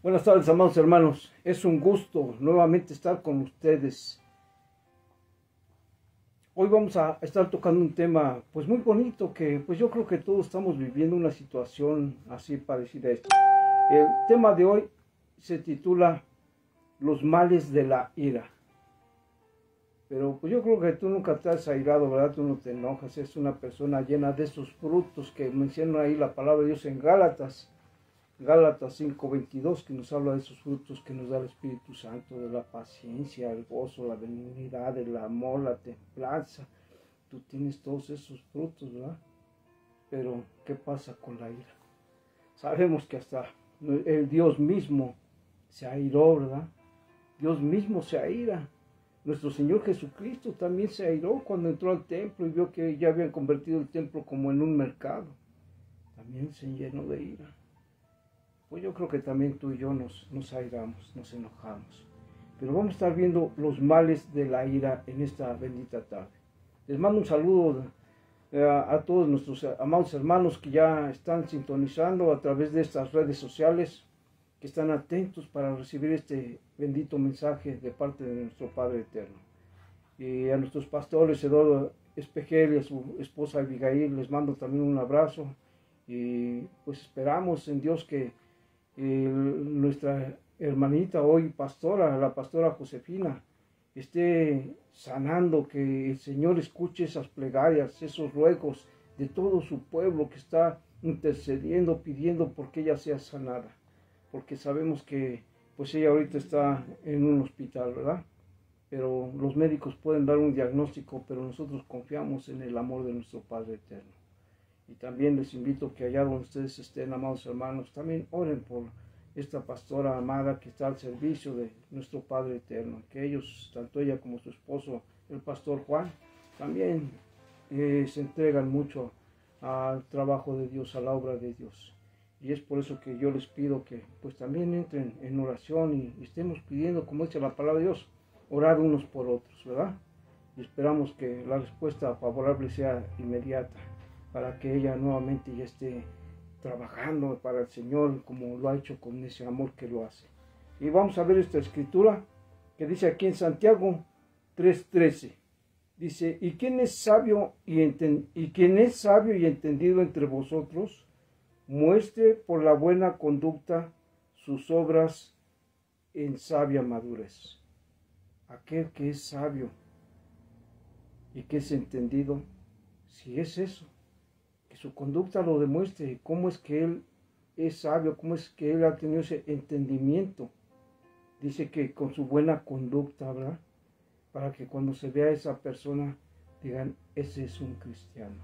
Buenas tardes, amados hermanos. Es un gusto nuevamente estar con ustedes. Hoy vamos a estar tocando un tema pues muy bonito que pues yo creo que todos estamos viviendo una situación así parecida a esta. El tema de hoy se titula Los males de la ira. Pero pues yo creo que tú nunca te has airado, ¿verdad? Tú no te enojas. Es una persona llena de esos frutos que menciona ahí la palabra de Dios en Gálatas 5:22, que nos habla de esos frutos que nos da el Espíritu Santo, de la paciencia, el gozo, la benignidad, el amor, la templanza. Tú tienes todos esos frutos, ¿verdad? Pero, ¿qué pasa con la ira? Sabemos que hasta el Dios mismo se airó, ¿verdad? Dios mismo se aira. Nuestro Señor Jesucristo también se airó cuando entró al templo y vio que ya habían convertido el templo como en un mercado. También se llenó de ira. Pues yo creo que también tú y yo nos airamos, nos enojamos. Pero vamos a estar viendo los males de la ira en esta bendita tarde. Les mando un saludo a todos nuestros amados hermanos que ya están sintonizando a través de estas redes sociales, que están atentos para recibir este bendito mensaje de parte de nuestro Padre Eterno. Y a nuestros pastores Eduardo Espejel y a su esposa Abigail les mando también un abrazo. Y pues esperamos en Dios que nuestra hermanita hoy pastora, la pastora Josefina, esté sanando, que el Señor escuche esas plegarias, esos ruegos de todo su pueblo que está intercediendo, pidiendo porque ella sea sanada, porque sabemos que pues ella ahorita está en un hospital, ¿verdad? Pero los médicos pueden dar un diagnóstico, pero nosotros confiamos en el amor de nuestro Padre Eterno. Y también les invito que allá donde ustedes estén, amados hermanos, también oren por esta pastora amada que está al servicio de nuestro Padre Eterno. Que ellos, tanto ella como su esposo, el pastor Juan, también se entregan mucho al trabajo de Dios, a la obra de Dios. Y es por eso que yo les pido que pues también entren en oración y estemos pidiendo, como dice la palabra de Dios, orar unos por otros, ¿verdad? Y esperamos que la respuesta favorable sea inmediata, para que ella nuevamente ya esté trabajando para el Señor como lo ha hecho con ese amor que lo hace. Y vamos a ver esta escritura que dice aquí en Santiago 3:13. Dice, ¿y quién es sabio y entendido entre vosotros? Muestre por la buena conducta sus obras en sabia madurez. Aquel que es sabio y que es entendido, si es eso, que su conducta lo demuestre, cómo es que él es sabio, cómo es que él ha tenido ese entendimiento. Dice que con su buena conducta, ¿verdad? Para que cuando se vea a esa persona digan, ese es un cristiano.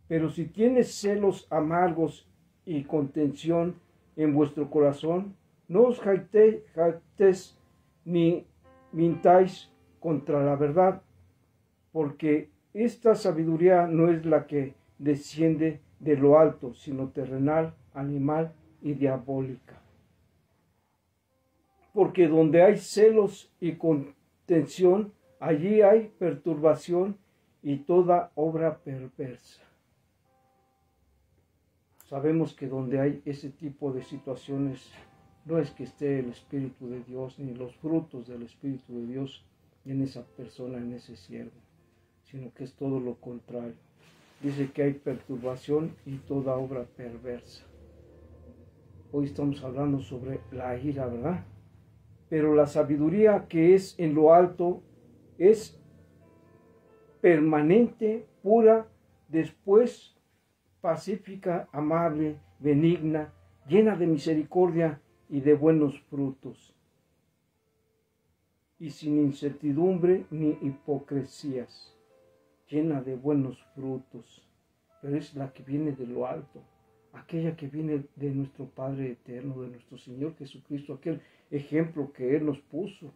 Pero si tienes celos amargos y contención en vuestro corazón, no os jactéis ni mintáis contra la verdad, porque esta sabiduría no es la que desciende de lo alto, sino terrenal, animal y diabólica. Porque donde hay celos y contención, allí hay perturbación y toda obra perversa. Sabemos que donde hay ese tipo de situaciones, no es que esté el Espíritu de Dios, ni los frutos del Espíritu de Dios en esa persona, en ese siervo, sino que es todo lo contrario. Dice que hay perturbación y toda obra perversa. Hoy estamos hablando sobre la ira, ¿verdad? Pero la sabiduría que es en lo alto es permanente, pura, después pacífica, amable, benigna, llena de misericordia y de buenos frutos, y sin incertidumbre ni hipocresías, llena de buenos frutos, pero es la que viene de lo alto, aquella que viene de nuestro Padre Eterno, de nuestro Señor Jesucristo, aquel ejemplo que Él nos puso,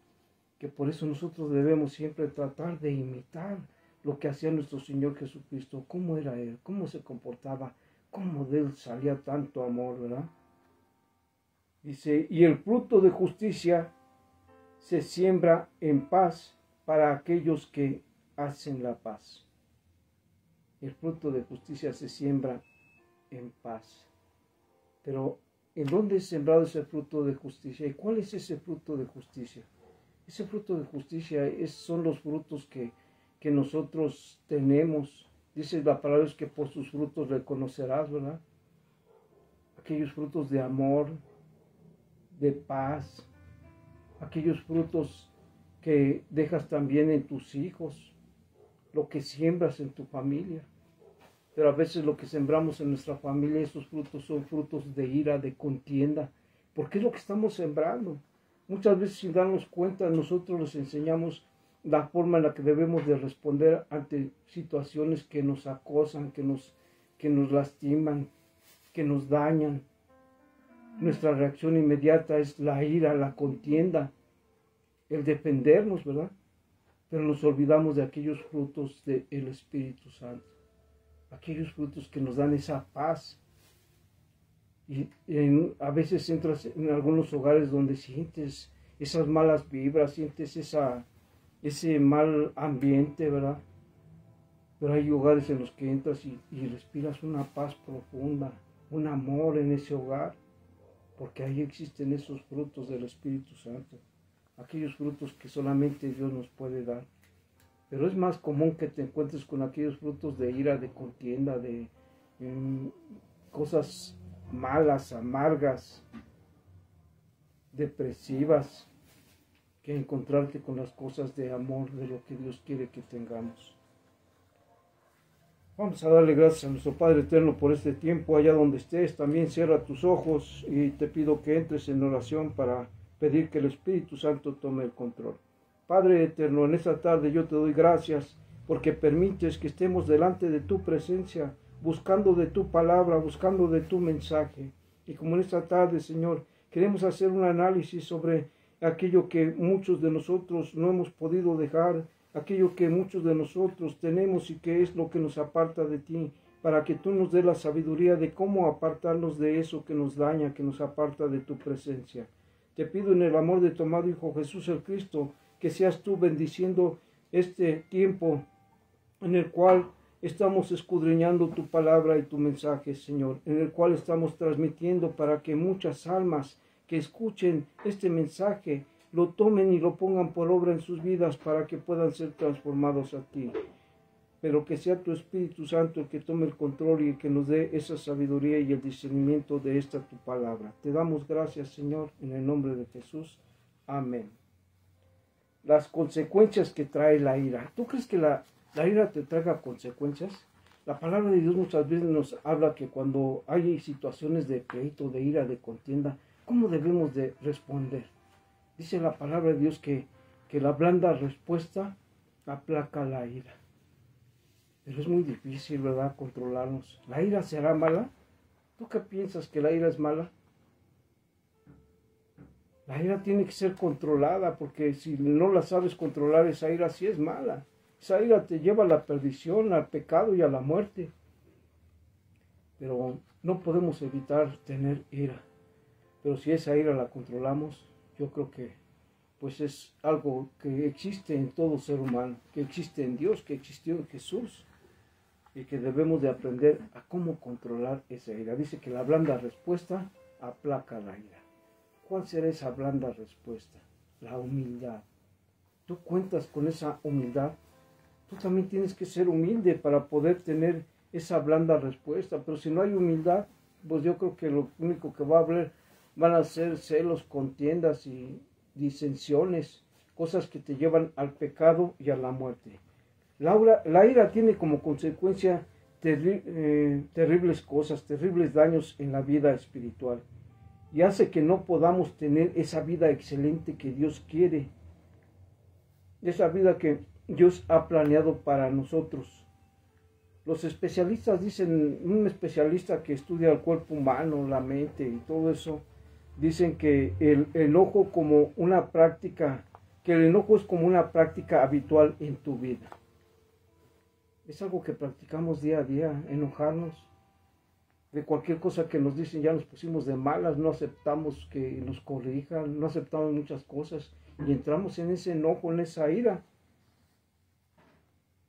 que por eso nosotros debemos siempre tratar de imitar lo que hacía nuestro Señor Jesucristo, cómo era Él, cómo se comportaba, cómo de Él salía tanto amor, ¿verdad? Dice, y el fruto de justicia se siembra en paz para aquellos que hacen la paz. El fruto de justicia se siembra en paz. Pero ¿En dónde es sembrado ese fruto de justicia? ¿Y cuál es ese fruto de justicia? Ese fruto de justicia son los frutos que nosotros tenemos. Dice la palabra es que por sus frutos reconocerás, ¿verdad? Aquellos frutos de amor, de paz, aquellos frutos que dejas también en tus hijos, lo que siembras en tu familia. Pero a veces lo que sembramos en nuestra familia, esos frutos son frutos de ira, de contienda, porque es lo que estamos sembrando. Muchas veces sin darnos cuenta nosotros les enseñamos la forma en la que debemos de responder ante situaciones que nos acosan, que nos lastiman, que nos dañan. Nuestra reacción inmediata es la ira, la contienda, el defendernos, ¿verdad? Pero nos olvidamos de aquellos frutos del Espíritu Santo, aquellos frutos que nos dan esa paz. Y a veces entras en algunos hogares donde sientes esas malas vibras, sientes ese mal ambiente, ¿verdad? Pero hay hogares en los que entras y respiras una paz profunda, un amor en ese hogar, porque ahí existen esos frutos del Espíritu Santo, aquellos frutos que solamente Dios nos puede dar. Pero es más común que te encuentres con aquellos frutos de ira, de contienda, de cosas malas, amargas, depresivas, que encontrarte con las cosas de amor, de lo que Dios quiere que tengamos. Vamos a darle gracias a nuestro Padre Eterno por este tiempo. Allá donde estés, también cierra tus ojos y te pido que entres en oración para pedir que el Espíritu Santo tome el control. Padre Eterno, en esta tarde yo te doy gracias porque permites que estemos delante de tu presencia, buscando de tu palabra, buscando de tu mensaje. Y como en esta tarde, Señor, queremos hacer un análisis sobre aquello que muchos de nosotros no hemos podido dejar, aquello que muchos de nosotros tenemos y que es lo que nos aparta de ti, para que tú nos des la sabiduría de cómo apartarnos de eso que nos daña, que nos aparta de tu presencia. Te pido en el amor de tu amado Hijo Jesús el Cristo, que seas tú bendiciendo este tiempo en el cual estamos escudriñando tu palabra y tu mensaje, Señor, en el cual estamos transmitiendo para que muchas almas que escuchen este mensaje lo tomen y lo pongan por obra en sus vidas para que puedan ser transformados a ti. Pero que sea tu Espíritu Santo el que tome el control y el que nos dé esa sabiduría y el discernimiento de esta tu palabra. Te damos gracias, Señor, en el nombre de Jesús. Amén. Las consecuencias que trae la ira. ¿Tú crees que la ira te traiga consecuencias? La palabra de Dios muchas veces nos habla que cuando hay situaciones de pleito, de ira, de contienda, ¿cómo debemos de responder? Dice la palabra de Dios que la blanda respuesta aplaca la ira. Pero es muy difícil, ¿verdad?, controlarnos. ¿La ira será mala? ¿Tú qué piensas, que la ira es mala? La ira tiene que ser controlada, porque si no la sabes controlar, esa ira sí es mala. Esa ira te lleva a la perdición, al pecado y a la muerte. Pero no podemos evitar tener ira. Pero si esa ira la controlamos, yo creo que pues es algo que existe en todo ser humano, que existe en Dios, que existió en Jesús, y que debemos de aprender a cómo controlar esa ira. Dice que la blanda respuesta aplaca la ira. ¿Cuál será esa blanda respuesta? La humildad. ¿Tú cuentas con esa humildad? Tú también tienes que ser humilde para poder tener esa blanda respuesta. Pero si no hay humildad, pues yo creo que lo único que va a haber van a ser celos, contiendas y disensiones, cosas que te llevan al pecado y a la muerte. La ira tiene como consecuencia terribles cosas, terribles daños en la vida espiritual, y hace que no podamos tener esa vida excelente que Dios quiere, esa vida que Dios ha planeado para nosotros. Los especialistas dicen, un especialista que estudia el cuerpo humano, la mente y todo eso, dicen que el enojo como una práctica, que el enojo es como una práctica habitual en tu vida. Es algo que practicamos día a día, enojarnos. De cualquier cosa que nos dicen ya nos pusimos de malas, no aceptamos que nos corrijan, no aceptamos muchas cosas y entramos en ese enojo, en esa ira.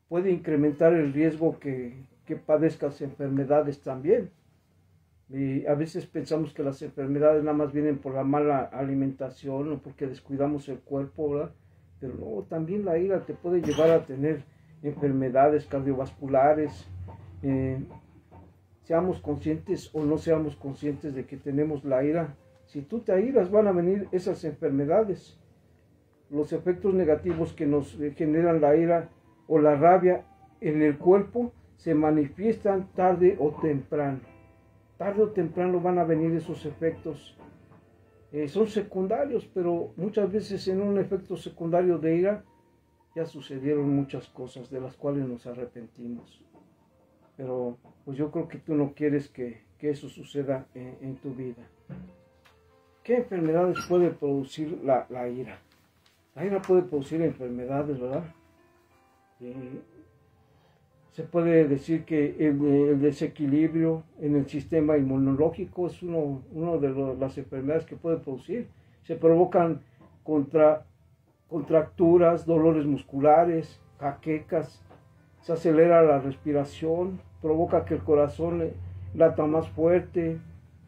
Puede incrementar el riesgo que padezcas enfermedades también. Y a veces pensamos que las enfermedades nada más vienen por la mala alimentación o porque descuidamos el cuerpo, ¿verdad? Pero no, también la ira te puede llevar a tener enfermedades cardiovasculares. eh, Seamos conscientes o no seamos conscientes de que tenemos la ira. Si tú te airas, van a venir esas enfermedades. Los efectos negativos que nos generan la ira o la rabia en el cuerpo se manifiestan tarde o temprano. Tarde o temprano van a venir esos efectos. Son secundarios, pero muchas veces en un efecto secundario de ira ya sucedieron muchas cosas de las cuales nos arrepentimos. Pero pues yo creo que tú no quieres que eso suceda en tu vida. ¿Qué enfermedades puede producir la ira? La ira puede producir enfermedades, ¿verdad? Se puede decir que el desequilibrio en el sistema inmunológico es uno de las enfermedades que puede producir. Se provocan contracturas, dolores musculares, jaquecas, se acelera la respiración, provoca que el corazón lata más fuerte,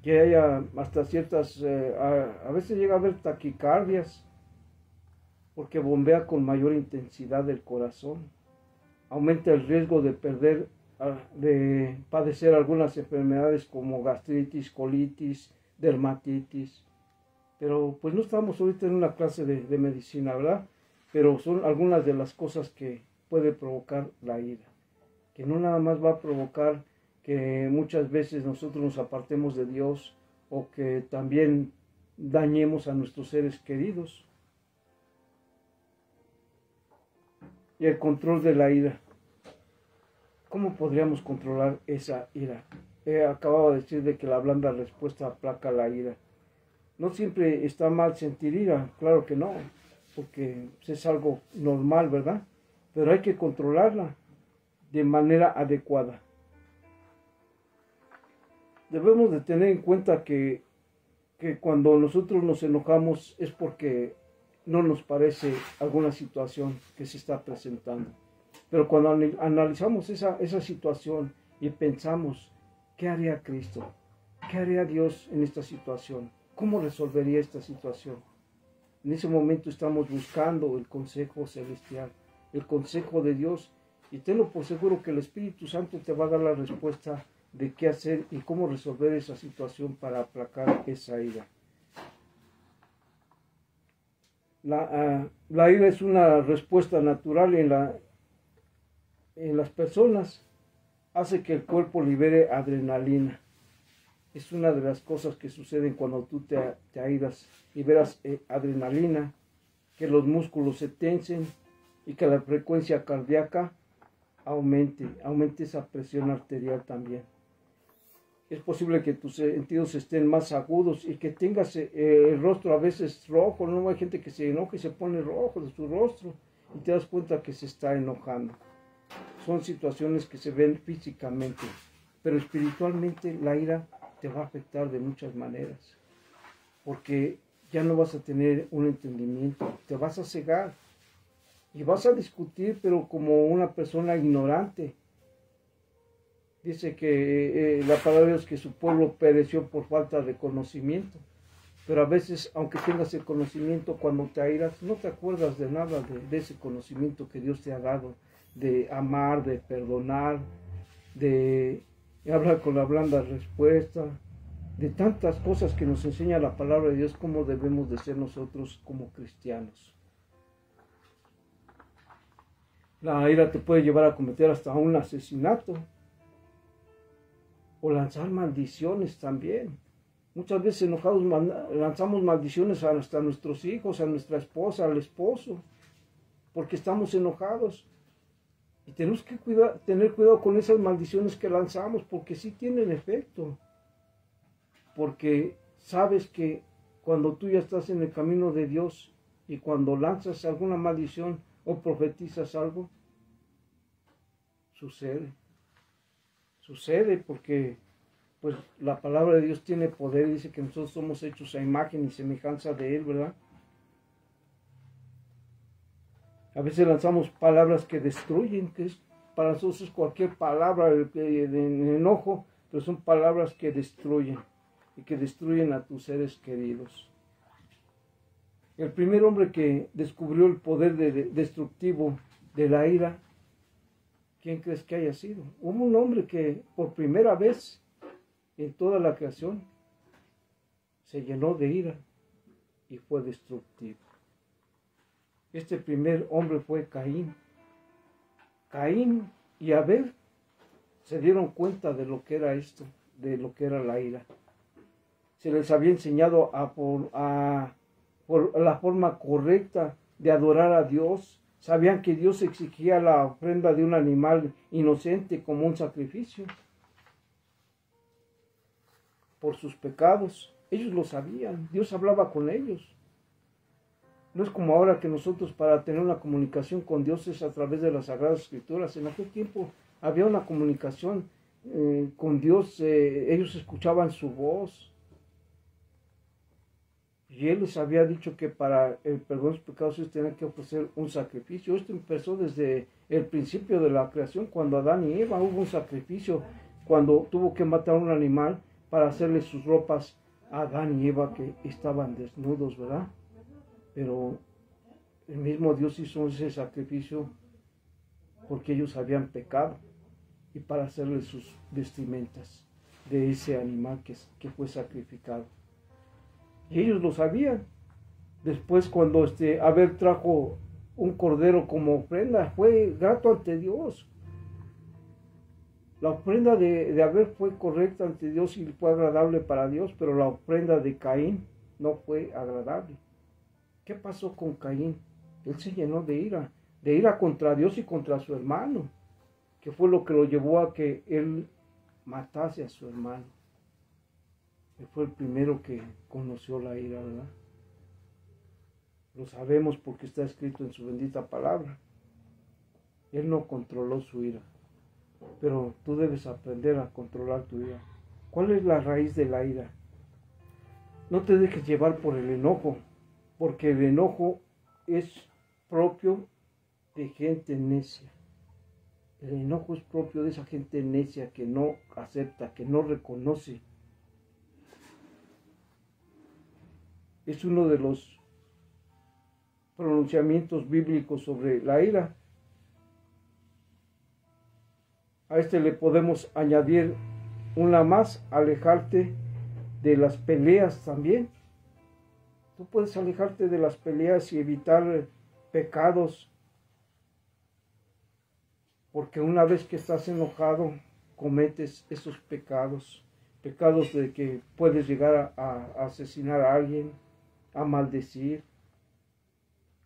que haya hasta ciertas, a veces llega a haber taquicardias, porque bombea con mayor intensidad el corazón. Aumenta el riesgo de padecer algunas enfermedades como gastritis, colitis, dermatitis. Pero pues no estamos ahorita en una clase de medicina, ¿verdad? Pero son algunas de las cosas que puede provocar la ira. Que no nada más va a provocar que muchas veces nosotros nos apartemos de Dios o que también dañemos a nuestros seres queridos. Y el control de la ira. ¿Cómo podríamos controlar esa ira? Acababa de decir de que la blanda respuesta aplaca la ira. No siempre está mal sentir ira, claro que no, porque es algo normal, ¿verdad? Pero hay que controlarla de manera adecuada. Debemos de tener en cuenta que cuando nosotros nos enojamos es porque no nos parece alguna situación que se está presentando. Pero cuando analizamos esa situación y pensamos, ¿qué haría Cristo? ¿Qué haría Dios en esta situación? ¿Cómo resolvería esta situación? En ese momento estamos buscando el consejo celestial, el consejo de Dios, y tenlo por seguro que el Espíritu Santo te va a dar la respuesta de qué hacer y cómo resolver esa situación para aplacar esa ira. La ira es una respuesta natural en las personas, hace que el cuerpo libere adrenalina. Es una de las cosas que suceden cuando tú te airas, liberas adrenalina, que los músculos se tensen y que la frecuencia cardíaca aumente esa presión arterial también. Es posible que tus sentidos estén más agudos y que tengas el rostro a veces rojo. No hay gente que se enoja y se pone rojo de su rostro y te das cuenta que se está enojando. Son situaciones que se ven físicamente, pero espiritualmente la ira te va a afectar de muchas maneras, porque ya no vas a tener un entendimiento, te vas a cegar y vas a discutir, pero como una persona ignorante. Dice que la palabra es que su pueblo pereció por falta de conocimiento, pero a veces, aunque tengas el conocimiento, cuando te airas, no te acuerdas de nada de ese conocimiento que Dios te ha dado, de amar, de perdonar, de hablar con la blanda respuesta, de tantas cosas que nos enseña la palabra de Dios, cómo debemos de ser nosotros como cristianos. La ira te puede llevar a cometer hasta un asesinato o lanzar maldiciones también. Muchas veces enojados lanzamos maldiciones hasta a nuestros hijos, a nuestra esposa, al esposo, porque estamos enojados. Y tenemos que tener cuidado con esas maldiciones que lanzamos, porque sí tienen efecto. Porque sabes que cuando tú ya estás en el camino de Dios y cuando lanzas alguna maldición o profetizas algo, sucede. Sucede porque pues la palabra de Dios tiene poder, dice que nosotros somos hechos a imagen y semejanza de Él, ¿verdad? A veces lanzamos palabras que destruyen, que para nosotros es cualquier palabra de enojo, pero son palabras que destruyen y que destruyen a tus seres queridos. El primer hombre que descubrió el poder destructivo de la ira, ¿quién crees que haya sido? Hubo un hombre que por primera vez en toda la creación se llenó de ira y fue destructivo. Este primer hombre fue Caín. Caín y Abel se dieron cuenta de lo que era esto, de lo que era la ira. Se les había enseñado por la forma correcta de adorar a Dios. Sabían que Dios exigía la ofrenda de un animal inocente como un sacrificio por sus pecados. Ellos lo sabían, Dios hablaba con ellos. No es como ahora que nosotros para tener una comunicación con Dios es a través de las Sagradas Escrituras. En aquel tiempo había una comunicación con Dios, ellos escuchaban su voz. Y Él les había dicho que para el perdón de los pecados ellos tenían que ofrecer un sacrificio. Esto empezó desde el principio de la creación, cuando Adán y Eva hubo un sacrificio, cuando tuvo que matar a un animal para hacerle sus ropas a Adán y Eva que estaban desnudos, ¿verdad? Pero el mismo Dios hizo ese sacrificio porque ellos habían pecado y para hacerle sus vestimentas de ese animal que fue sacrificado. Y ellos lo sabían. Después cuando Abel trajo un cordero como ofrenda, fue grato ante Dios. La ofrenda de Abel fue correcta ante Dios y fue agradable para Dios, pero la ofrenda de Caín no fue agradable. ¿Qué pasó con Caín? Él se llenó de ira contra Dios y contra su hermano, que fue lo que lo llevó a que él matase a su hermano. Él fue el primero que conoció la ira, ¿verdad? Lo sabemos porque está escrito en su bendita palabra. Él no controló su ira, pero tú debes aprender a controlar tu ira. ¿Cuál es la raíz de la ira? No te dejes llevar por el enojo, porque el enojo es propio de gente necia. El enojo es propio de esa gente necia que no acepta, que no reconoce. Es uno de los pronunciamientos bíblicos sobre la ira. A este le podemos añadir una más, alejarte de las peleas también. Tú puedes alejarte de las peleas y evitar pecados, porque una vez que estás enojado, cometes esos pecados. Pecados de que puedes llegar a asesinar a alguien, a maldecir,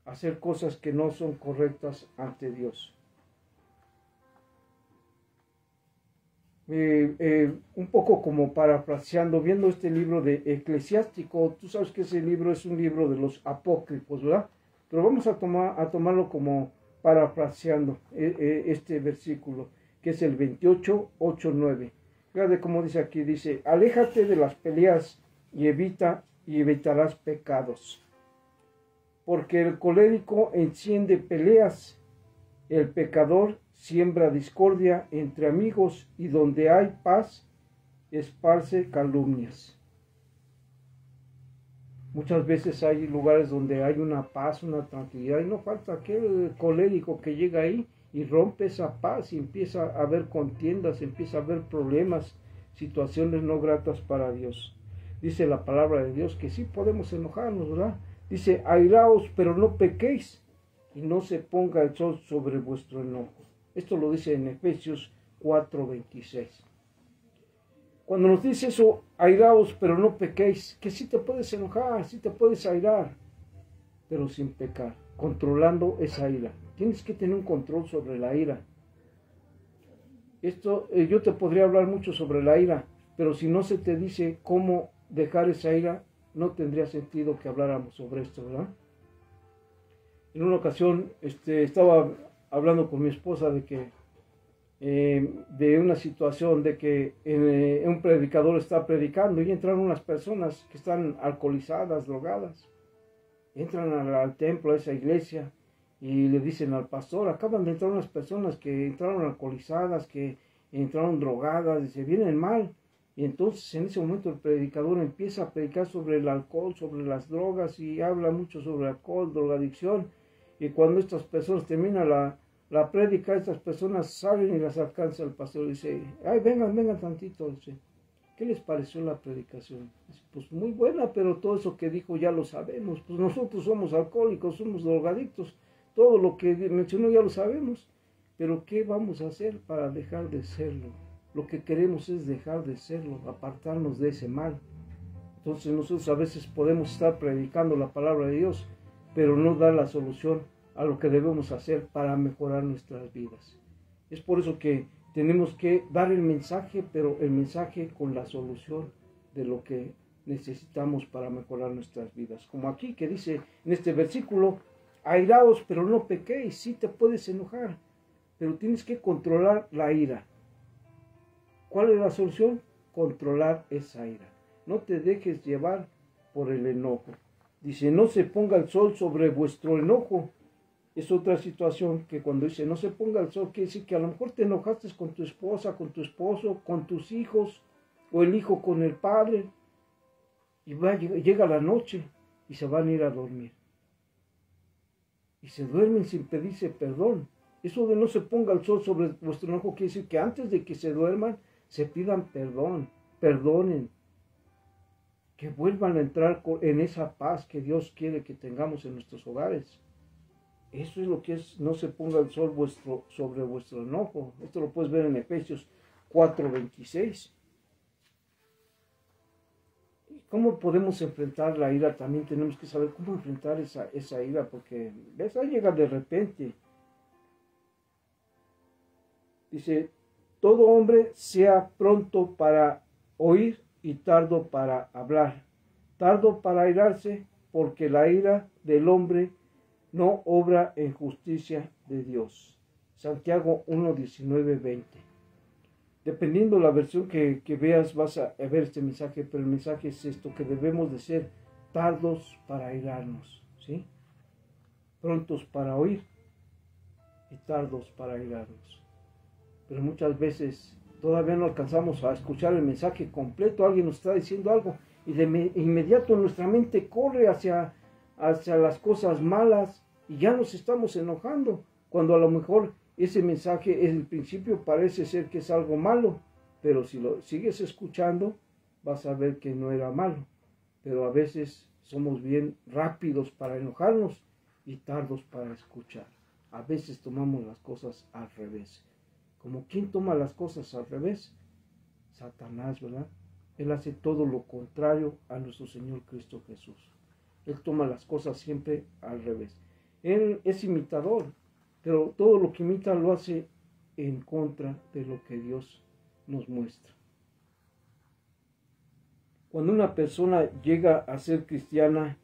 a hacer cosas que no son correctas ante Dios. Un poco como parafraseando, viendo este libro de Eclesiástico, tú sabes que ese libro es un libro de los apócrifos, ¿verdad? Pero vamos a tomarlo como parafraseando este versículo, que es el 28, 8, 9. Fíjate cómo dice aquí, dice, aléjate de las peleas y evitarás pecados. Porque el colérico enciende peleas, el pecador siembra discordia entre amigos y donde hay paz, esparce calumnias. Muchas veces hay lugares donde hay una paz, una tranquilidad y no falta aquel colérico que llega ahí y rompe esa paz y empieza a haber contiendas, empieza a haber problemas, situaciones no gratas para Dios. Dice la palabra de Dios que sí podemos enojarnos, ¿verdad? Dice, airaos, pero no pequéis, y no se ponga el sol sobre vuestro enojo. Esto lo dice en Efesios 4:26. Cuando nos dice eso, airaos, pero no pequéis, que sí te puedes enojar, sí te puedes airar, pero sin pecar, controlando esa ira. Tienes que tener un control sobre la ira. Yo te podría hablar mucho sobre la ira, pero si no se te dice cómo dejar esa ira, no tendría sentido que habláramos sobre esto, ¿verdad? En una ocasión estaba hablando con mi esposa de una situación de que un predicador está predicando y entran unas personas que están alcoholizadas, drogadas. Entran al templo, a esa iglesia, y le dicen al pastor, acaban de entrar unas personas que entraron alcoholizadas, que entraron drogadas, y se vienen mal. Y entonces en ese momento el predicador empieza a predicar sobre el alcohol, sobre las drogas, y habla mucho sobre alcohol, drogadicción. Y cuando estas personas terminan la prédica, estas personas salen y las alcanza el pastor y dice, ay, vengan tantito, dice, ¿qué les pareció la predicación? Dice, pues muy buena, pero todo eso que dijo ya lo sabemos, pues nosotros somos alcohólicos, somos drogadictos, todo lo que mencionó ya lo sabemos, pero ¿qué vamos a hacer para dejar de serlo? Lo que queremos es dejar de serlo, apartarnos de ese mal. Entonces nosotros a veces podemos estar predicando la palabra de Dios, pero no dar la solución a lo que debemos hacer para mejorar nuestras vidas. Es por eso que tenemos que dar el mensaje, pero el mensaje con la solución de lo que necesitamos para mejorar nuestras vidas. Como aquí que dice en este versículo, airaos, pero no pequéis. Sí te puedes enojar, pero tienes que controlar la ira. ¿Cuál es la solución? Controlar esa ira. No te dejes llevar por el enojo. Dice, no se ponga el sol sobre vuestro enojo. Es otra situación que cuando dice no se ponga el sol, quiere decir que a lo mejor te enojaste con tu esposa, con tu esposo, con tus hijos, o el hijo con el padre, y llega la noche y se van a ir a dormir. Y se duermen sin pedirse perdón. Eso de no se ponga el sol sobre vuestro enojo quiere decir que antes de que se duerman, se pidan perdón, perdonen, que vuelvan a entrar en esa paz que Dios quiere que tengamos en nuestros hogares. Eso es lo que es, no se ponga el sol sobre vuestro enojo. Esto lo puedes ver en Efesios 4:26. ¿Cómo podemos enfrentar la ira? También tenemos que saber cómo enfrentar esa ira, porque ves, ahí llega de repente. Dice, todo hombre sea pronto para oír y tardo para hablar, tardo para airarse, porque la ira del hombre no obra en justicia de Dios. Santiago 1:19-20. Dependiendo la versión que veas, vas a ver este mensaje, pero el mensaje es esto, que debemos de ser tardos para airarnos, ¿sí? Prontos para oír y tardos para airarnos. Pero muchas veces todavía no alcanzamos a escuchar el mensaje completo, alguien nos está diciendo algo y de inmediato nuestra mente corre hacia las cosas malas y ya nos estamos enojando, cuando a lo mejor ese mensaje en el principio parece ser que es algo malo, pero si lo sigues escuchando vas a ver que no era malo. Pero a veces somos bien rápidos para enojarnos y tardos para escuchar. A veces tomamos las cosas al revés. Como ¿quién toma las cosas al revés? Satanás, ¿verdad? Él hace todo lo contrario a nuestro Señor Cristo Jesús. Él toma las cosas siempre al revés. Él es imitador, pero todo lo que imita lo hace en contra de lo que Dios nos muestra. Cuando una persona llega a ser cristiana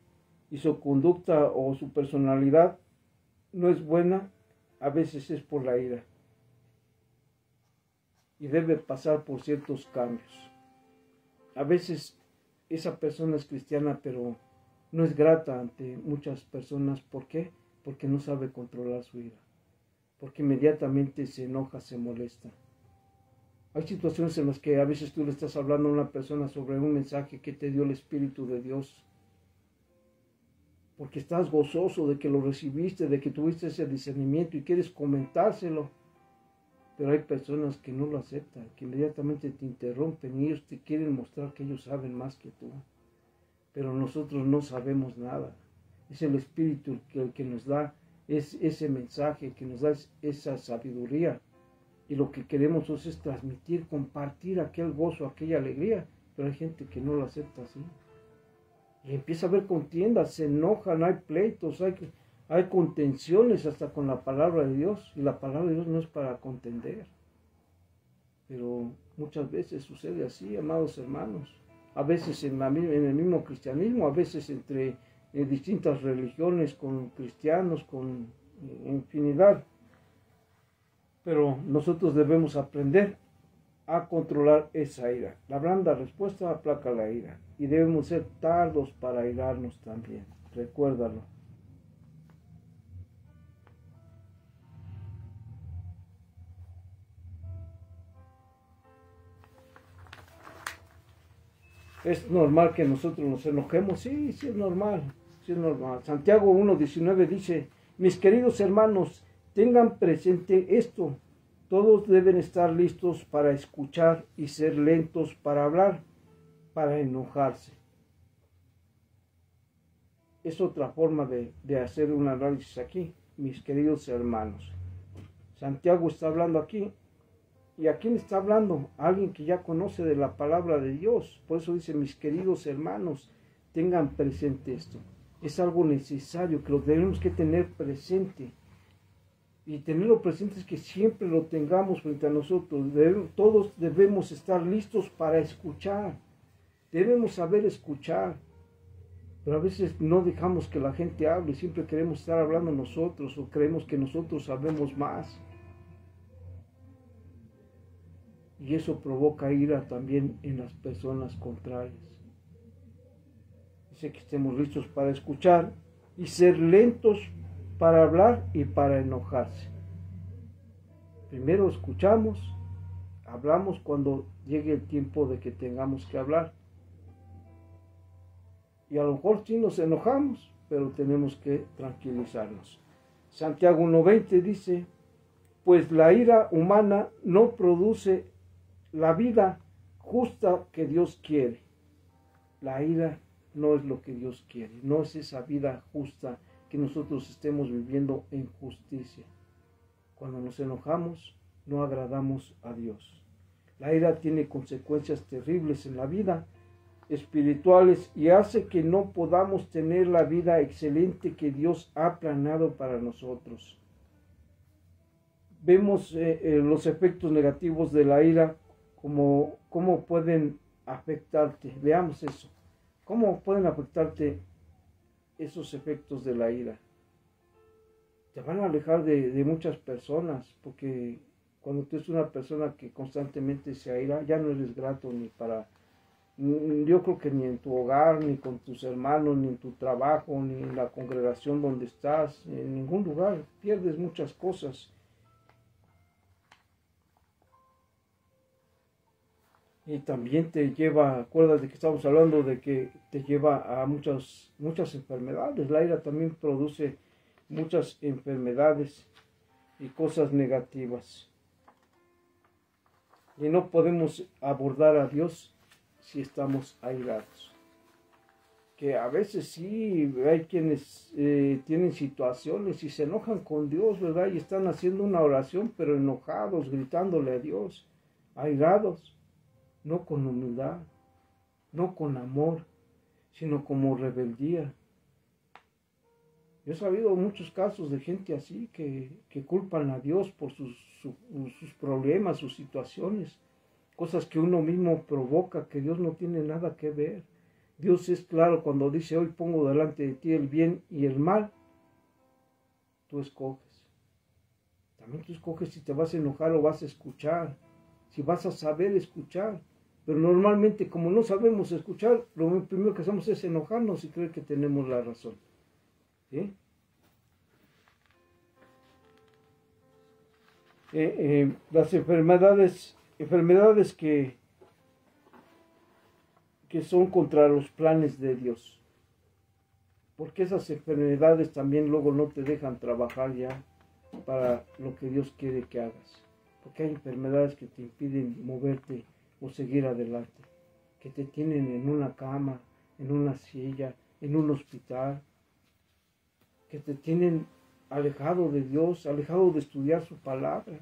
y su conducta o su personalidad no es buena, a veces es por la ira. Y debe pasar por ciertos cambios. A veces esa persona es cristiana, pero no es grata ante muchas personas. ¿Por qué? Porque no sabe controlar su ira. Porque inmediatamente se enoja, se molesta. Hay situaciones en las que a veces tú le estás hablando a una persona sobre un mensaje que te dio el Espíritu de Dios. Porque estás gozoso de que lo recibiste, de que tuviste ese discernimiento y quieres comentárselo. Pero hay personas que no lo aceptan, que inmediatamente te interrumpen y ellos te quieren mostrar que ellos saben más que tú. Pero nosotros no sabemos nada. Es el Espíritu el que nos da ese mensaje, que nos da esa sabiduría. Y lo que queremos es transmitir, compartir aquel gozo, aquella alegría. Pero hay gente que no lo acepta así. Y empieza a haber contiendas, se enojan, hay pleitos, hay contenciones hasta con la palabra de Dios. Y la palabra de Dios no es para contender. Pero muchas veces sucede así, amados hermanos. A veces en el mismo cristianismo, a veces entre distintas religiones, con cristianos, con infinidad. Pero nosotros debemos aprender a controlar esa ira. La blanda respuesta aplaca la ira. Y debemos ser tardos para airarnos también. Recuérdalo. ¿Es normal que nosotros nos enojemos? Sí, sí es normal, sí es normal. Santiago 1:19 dice, mis queridos hermanos, tengan presente esto, todos deben estar listos para escuchar y ser lentos para hablar, para enojarse. Es otra forma de hacer un análisis aquí, mis queridos hermanos. Santiago está hablando aquí. ¿Y a quién está hablando? A alguien que ya conoce de la palabra de Dios. Por eso dice, mis queridos hermanos, tengan presente esto. Es algo necesario que lo tenemos que tener presente. Y tenerlo presente es que siempre lo tengamos frente a nosotros. Todos debemos estar listos para escuchar. Debemos saber escuchar. Pero a veces no dejamos que la gente hable. Siempre queremos estar hablando nosotros o creemos que nosotros sabemos más. Y eso provoca ira también en las personas contrarias. Dice que estemos listos para escuchar y ser lentos para hablar y para enojarse. Primero escuchamos, hablamos cuando llegue el tiempo de que tengamos que hablar. Y a lo mejor sí nos enojamos, pero tenemos que tranquilizarnos. Santiago 1:20 dice, pues la ira humana no produce la vida justa que Dios quiere. La ira no es lo que Dios quiere, no es esa vida justa que nosotros estemos viviendo en justicia. Cuando nos enojamos, no agradamos a Dios. La ira tiene consecuencias terribles en la vida espirituales y hace que no podamos tener la vida excelente que Dios ha planeado para nosotros. Vemos los efectos negativos de la ira, cómo pueden afectarte. Veamos eso. ¿Cómo pueden afectarte esos efectos de la ira? Te van a alejar de muchas personas, porque cuando tú eres una persona que constantemente se aira, ya no eres grato yo creo que ni en tu hogar, ni con tus hermanos, ni en tu trabajo, ni en la congregación donde estás, en ningún lugar. Pierdes muchas cosas. Y también te lleva, acuérdate que estamos hablando de que te lleva a muchas enfermedades. La ira también produce muchas enfermedades y cosas negativas. Y no podemos abordar a Dios si estamos airados. Que a veces sí hay quienes tienen situaciones y se enojan con Dios, ¿verdad? Y están haciendo una oración, pero enojados, gritándole a Dios, airados. No con humildad, no con amor, sino como rebeldía. Yo he sabido muchos casos de gente así que culpan a Dios por sus problemas, sus situaciones, cosas que uno mismo provoca, que Dios no tiene nada que ver. Dios es claro cuando dice, hoy pongo delante de ti el bien y el mal. Tú escoges. También tú escoges si te vas a enojar o vas a escuchar, si vas a saber escuchar. Pero normalmente, como no sabemos escuchar, lo primero que hacemos es enojarnos y creer que tenemos la razón. ¿Sí? Las enfermedades que son contra los planes de Dios. Porque esas enfermedades también luego no te dejan trabajar ya para lo que Dios quiere que hagas. Porque hay enfermedades que te impiden moverte o seguir adelante, que te tienen en una cama, en una silla, en un hospital, que te tienen alejado de Dios, alejado de estudiar su palabra,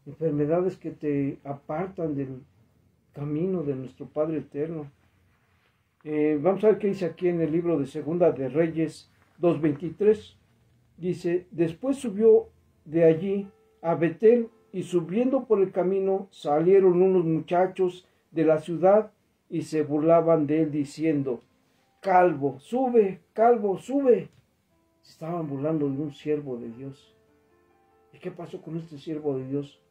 enfermedades que te apartan del camino de nuestro Padre eterno. Vamos a ver qué dice aquí en el libro de Segunda de Reyes 2:23. Dice, después subió de allí a Betel, y subiendo por el camino salieron unos muchachos de la ciudad y se burlaban de él diciendo, calvo, sube, calvo, sube. Se estaban burlando de un siervo de Dios. ¿Y qué pasó con este siervo de Dios?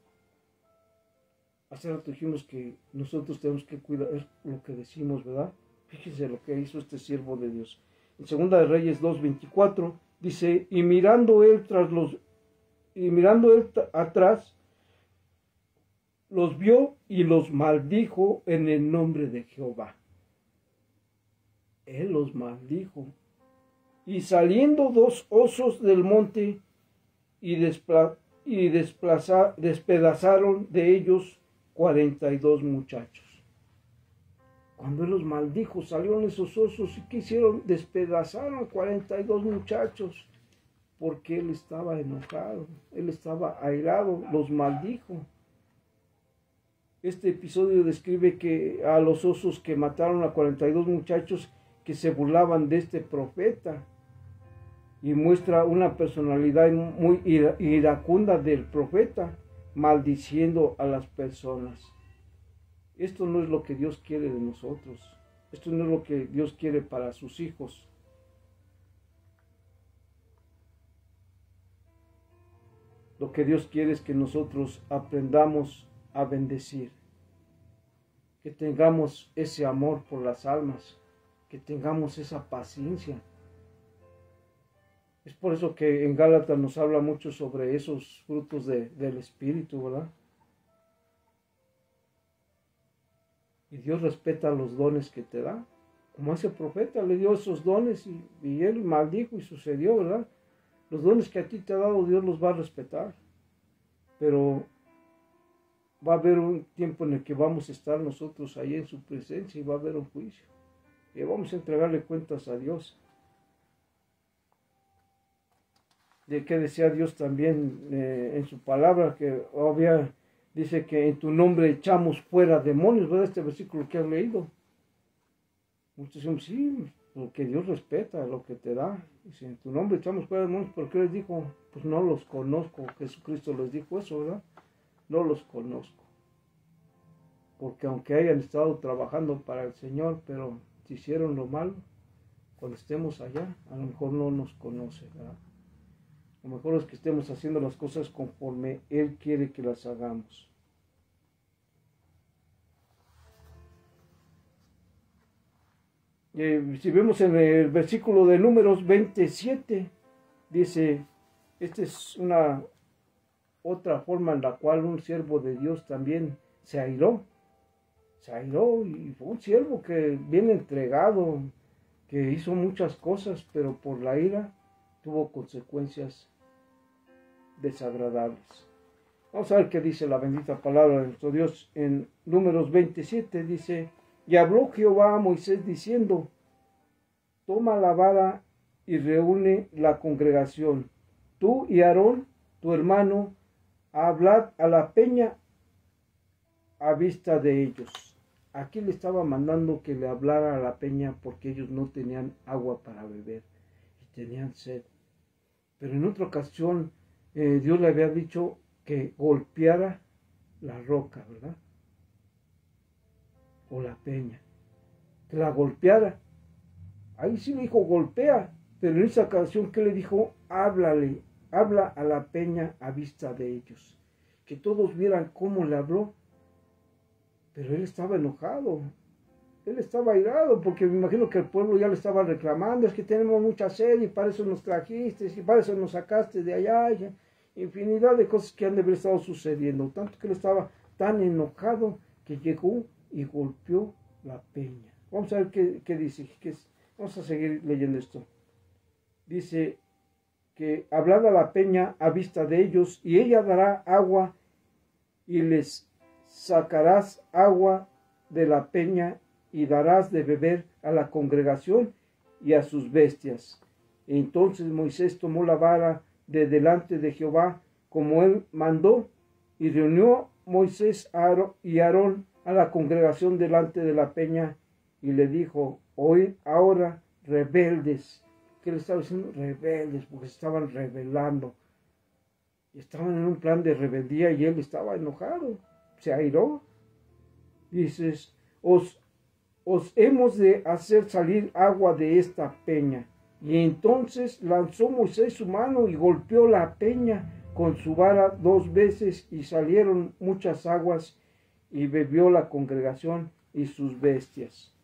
Hace rato dijimos que nosotros tenemos que cuidar lo que decimos, ¿verdad? Fíjense lo que hizo este siervo de Dios. En Segunda de Reyes 2:24 dice, y mirando él atrás, los vio y los maldijo en el nombre de Jehová. Él los maldijo. Y saliendo dos osos del monte y despedazaron de ellos 42 muchachos. Cuando Él los maldijo, salieron esos osos y ¿qué hicieron? Despedazaron 42 muchachos, porque Él estaba enojado, Él estaba airado, los maldijo. Este episodio describe que a los osos que mataron a 42 muchachos que se burlaban de este profeta, y muestra una personalidad muy iracunda del profeta, maldiciendo a las personas. Esto no es lo que Dios quiere de nosotros. Esto no es lo que Dios quiere para sus hijos. Lo que Dios quiere es que nosotros aprendamos a bendecir, que tengamos ese amor por las almas, que tengamos esa paciencia. Es por eso que en Gálatas nos habla mucho sobre esos frutos del Espíritu, ¿verdad? Y Dios respeta los dones que te da. Como ese profeta le dio esos dones y él maldijo y sucedió, ¿verdad? Los dones que a ti te ha dado, Dios los va a respetar. Pero va a haber un tiempo en el que vamos a estar nosotros ahí en su presencia y va a haber un juicio. Y vamos a entregarle cuentas a Dios. De que decía Dios también en su palabra, que dice que en tu nombre echamos fuera demonios, ¿verdad? Este versículo que has leído. Muchos dicen, sí, porque Dios respeta lo que te da. Dice, en tu nombre echamos fuera demonios, ¿por qué les dijo? Pues no los conozco. Jesucristo les dijo eso, ¿verdad? No los conozco. Porque aunque hayan estado trabajando para el Señor, pero si hicieron lo malo, cuando estemos allá, a lo mejor no nos conoce, ¿verdad? Lo mejor es que estemos haciendo las cosas conforme Él quiere que las hagamos. Si vemos en el versículo de Números 27, dice, esta es una otra forma en la cual un siervo de Dios también se airó. Se airó y fue un siervo que bien entregado, que hizo muchas cosas, pero por la ira tuvo consecuencias desagradables. Vamos a ver qué dice la bendita palabra de nuestro Dios en Números 27. Dice, y habló Jehová a Moisés diciendo, toma la vara y reúne la congregación, tú y Aarón, tu hermano, hablad a la peña a vista de ellos. Aquí le estaba mandando que le hablara a la peña porque ellos no tenían agua para beber y tenían sed. Pero en otra ocasión Dios le había dicho que golpeara la roca, ¿verdad? O la peña. Que la golpeara. Ahí sí le dijo golpea, pero en esa ocasión que le dijo habla a la peña a vista de ellos. Que todos vieran cómo le habló. Pero él estaba enojado. Él estaba airado porque me imagino que el pueblo ya le estaba reclamando, es que tenemos mucha sed y para eso nos trajiste y para eso nos sacaste de allá. Y infinidad de cosas que han de haber estado sucediendo. Tanto que él estaba tan enojado que llegó y golpeó la peña. Vamos a ver qué dice. Vamos a seguir leyendo esto. Dice que hablad a la peña a vista de ellos y ella dará agua y les sacarás agua de la peña y darás de beber a la congregación y a sus bestias. Entonces Moisés tomó la vara de delante de Jehová como él mandó y reunió Moisés y Aarón a la congregación delante de la peña y le dijo, oíd ahora rebeldes. ¿Qué le estaba diciendo? Rebeldes, porque estaban rebelando. Estaban en un plan de rebeldía y él estaba enojado. Se airó. Dices, os hemos de hacer salir agua de esta peña. Y entonces lanzó Moisés su mano y golpeó la peña con su vara 2 veces y salieron muchas aguas y bebió la congregación y sus bestias.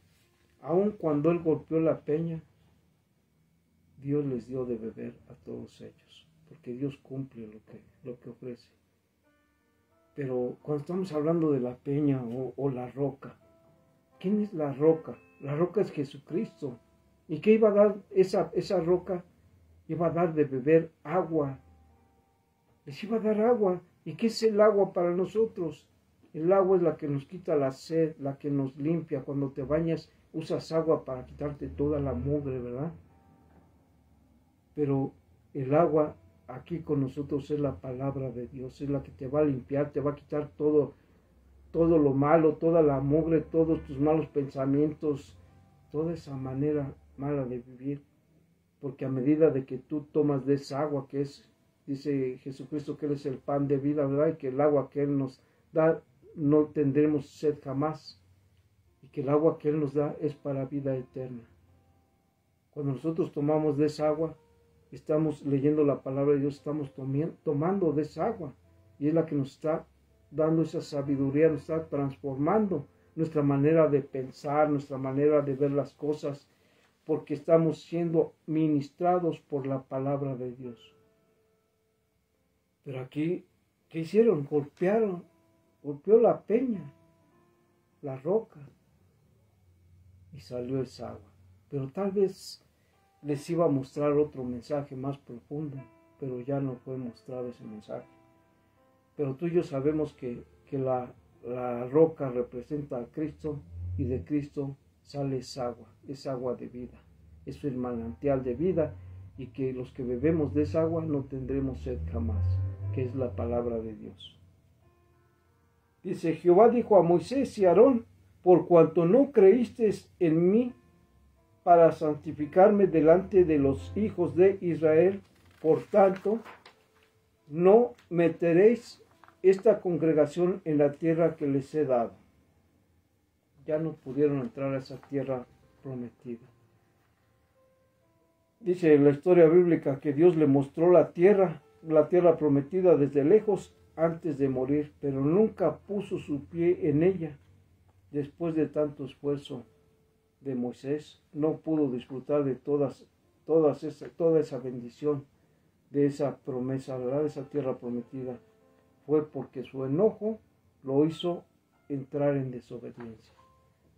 Aun cuando él golpeó la peña, Dios les dio de beber a todos ellos, porque Dios cumple lo que ofrece. Pero cuando estamos hablando de la peña o la roca, ¿quién es la roca? La roca es Jesucristo. ¿Y qué iba a dar esa roca? Iba a dar de beber agua. Les iba a dar agua. ¿Y qué es el agua para nosotros? El agua es la que nos quita la sed, la que nos limpia. Cuando te bañas, usas agua para quitarte toda la mugre, ¿verdad? Pero el agua aquí con nosotros es la palabra de Dios, es la que te va a limpiar, te va a quitar todo lo malo, toda la mugre, todos tus malos pensamientos, toda esa manera mala de vivir. Porque a medida de que tú tomas de esa agua que es, dice Jesucristo que Él es el pan de vida, ¿verdad? Y que el agua que Él nos da no tendremos sed jamás. Y que el agua que Él nos da es para vida eterna. Cuando nosotros tomamos de esa agua, estamos leyendo la palabra de Dios, estamos tomando de esa agua. Y es la que nos está dando esa sabiduría, nos está transformando nuestra manera de pensar, nuestra manera de ver las cosas, porque estamos siendo ministrados por la palabra de Dios. Pero aquí, ¿qué hicieron? Golpeó la peña, la roca, y salió esa agua. Pero tal vez les iba a mostrar otro mensaje más profundo, pero ya no fue mostrado ese mensaje. Pero tú y yo sabemos que la roca representa a Cristo, y de Cristo sale esa agua de vida. Es el manantial de vida, y que los que bebemos de esa agua no tendremos sed jamás, que es la palabra de Dios. Dice, Jehová dijo a Moisés y a Aarón, por cuanto no creísteis en mí para santificarme delante de los hijos de Israel, por tanto, no meteréis esta congregación en la tierra que les he dado. Ya no pudieron entrar a esa tierra prometida. Dice la historia bíblica que Dios le mostró la tierra prometida desde lejos antes de morir, pero nunca puso su pie en ella. Después de tanto esfuerzo de Moisés, no pudo disfrutar de toda esa bendición, de esa promesa, ¿verdad? De esa tierra prometida. Fue porque su enojo lo hizo entrar en desobediencia.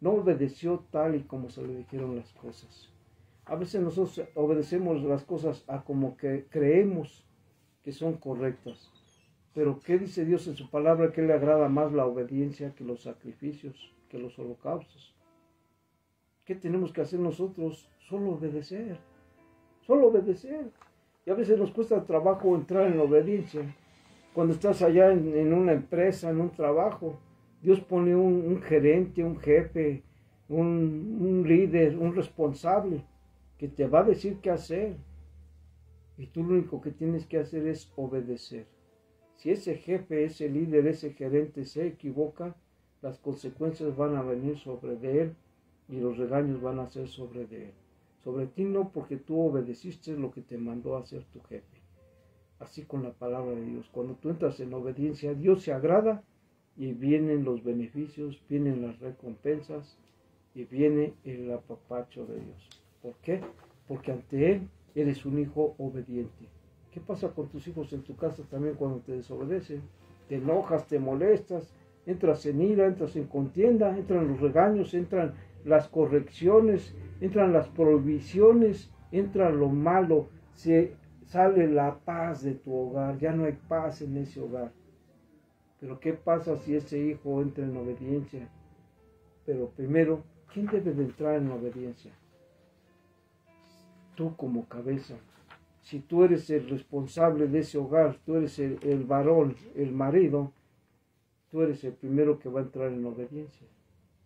No obedeció tal y como se le dijeron las cosas. A veces nosotros obedecemos las cosas a como que creemos que son correctas. Pero ¿qué dice Dios en su palabra? Que le agrada más la obediencia que los sacrificios, que los holocaustos. ¿Qué tenemos que hacer nosotros? Solo obedecer. Solo obedecer. Y a veces nos cuesta trabajo entrar en la obediencia. Cuando estás allá en una empresa, en un trabajo, Dios pone un gerente, un jefe, un líder, un responsable, que te va a decir qué hacer. Y tú lo único que tienes que hacer es obedecer. Si ese jefe, ese líder, ese gerente se equivoca, las consecuencias van a venir sobre de él y los regaños van a ser sobre de él. Sobre ti no, porque tú obedeciste lo que te mandó a hacer tu jefe. Así con la palabra de Dios. Cuando tú entras en obediencia, Dios se agrada y vienen los beneficios, vienen las recompensas y viene el apapacho de Dios. ¿Por qué? Porque ante Él eres un hijo obediente. ¿Qué pasa con tus hijos en tu casa también cuando te desobedecen? Te enojas, te molestas, entras en ira, entras en contienda, entran los regaños, entran las correcciones, entran las prohibiciones, entra lo malo, sale la paz de tu hogar, ya no hay paz en ese hogar. Pero ¿qué pasa si ese hijo entra en obediencia? Pero primero, ¿quién debe de entrar en obediencia? Tú como cabeza. Si tú eres el responsable de ese hogar, tú eres el varón, el marido, tú eres el primero que va a entrar en obediencia.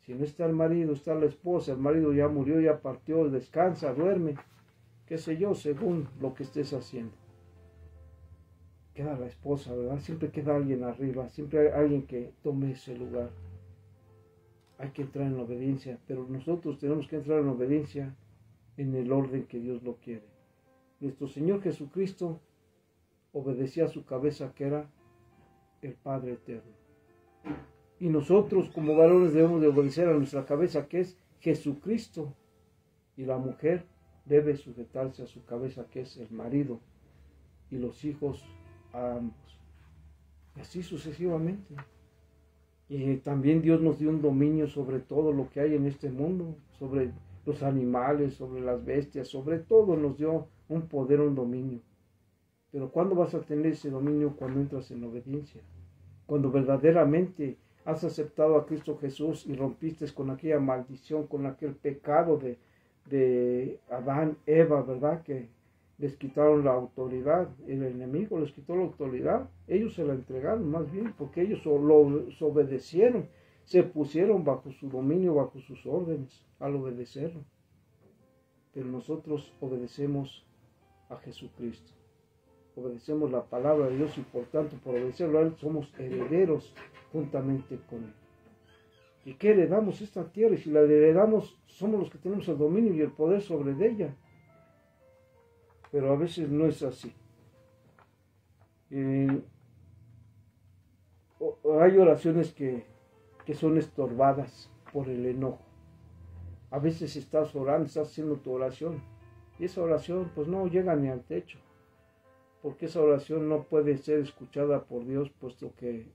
Si no está el marido, está la esposa, el marido ya murió, ya partió, descansa, duerme, qué sé yo, según lo que estés haciendo. Queda la esposa, ¿verdad? Siempre queda alguien arriba, siempre hay alguien que tome ese lugar. Hay que entrar en obediencia, pero nosotros tenemos que entrar en obediencia en el orden que Dios lo quiere. Nuestro Señor Jesucristo obedecía a su cabeza, que era el Padre Eterno. Y nosotros como varones debemos de obedecer a nuestra cabeza, que es Jesucristo. Y la mujer debe sujetarse a su cabeza, que es el marido, y los hijos a ambos. Y así sucesivamente. Y también Dios nos dio un dominio sobre todo lo que hay en este mundo, sobre los animales, sobre las bestias, sobre todo nos dio un poder, un dominio. Pero ¿cuándo vas a tener ese dominio? Cuando entras en obediencia. Cuando verdaderamente has aceptado a Cristo Jesús y rompiste con aquella maldición, con aquel pecado de Adán, Eva, ¿verdad? Que les quitaron la autoridad, el enemigo les quitó la autoridad, ellos se la entregaron más bien, porque ellos los obedecieron, se pusieron bajo su dominio, bajo sus órdenes, al obedecerlo. Pero nosotros obedecemos a Jesucristo, obedecemos la palabra de Dios y por tanto, por obedecerlo a Él, somos herederos juntamente con Él. ¿Y qué heredamos esta tierra? Y si la heredamos, somos los que tenemos el dominio y el poder sobre ella. Pero a veces no es así. Hay oraciones que son estorbadas por el enojo. A veces estás orando, estás haciendo tu oración y esa oración pues no llega ni al techo, porque esa oración no puede ser escuchada por Dios, puesto que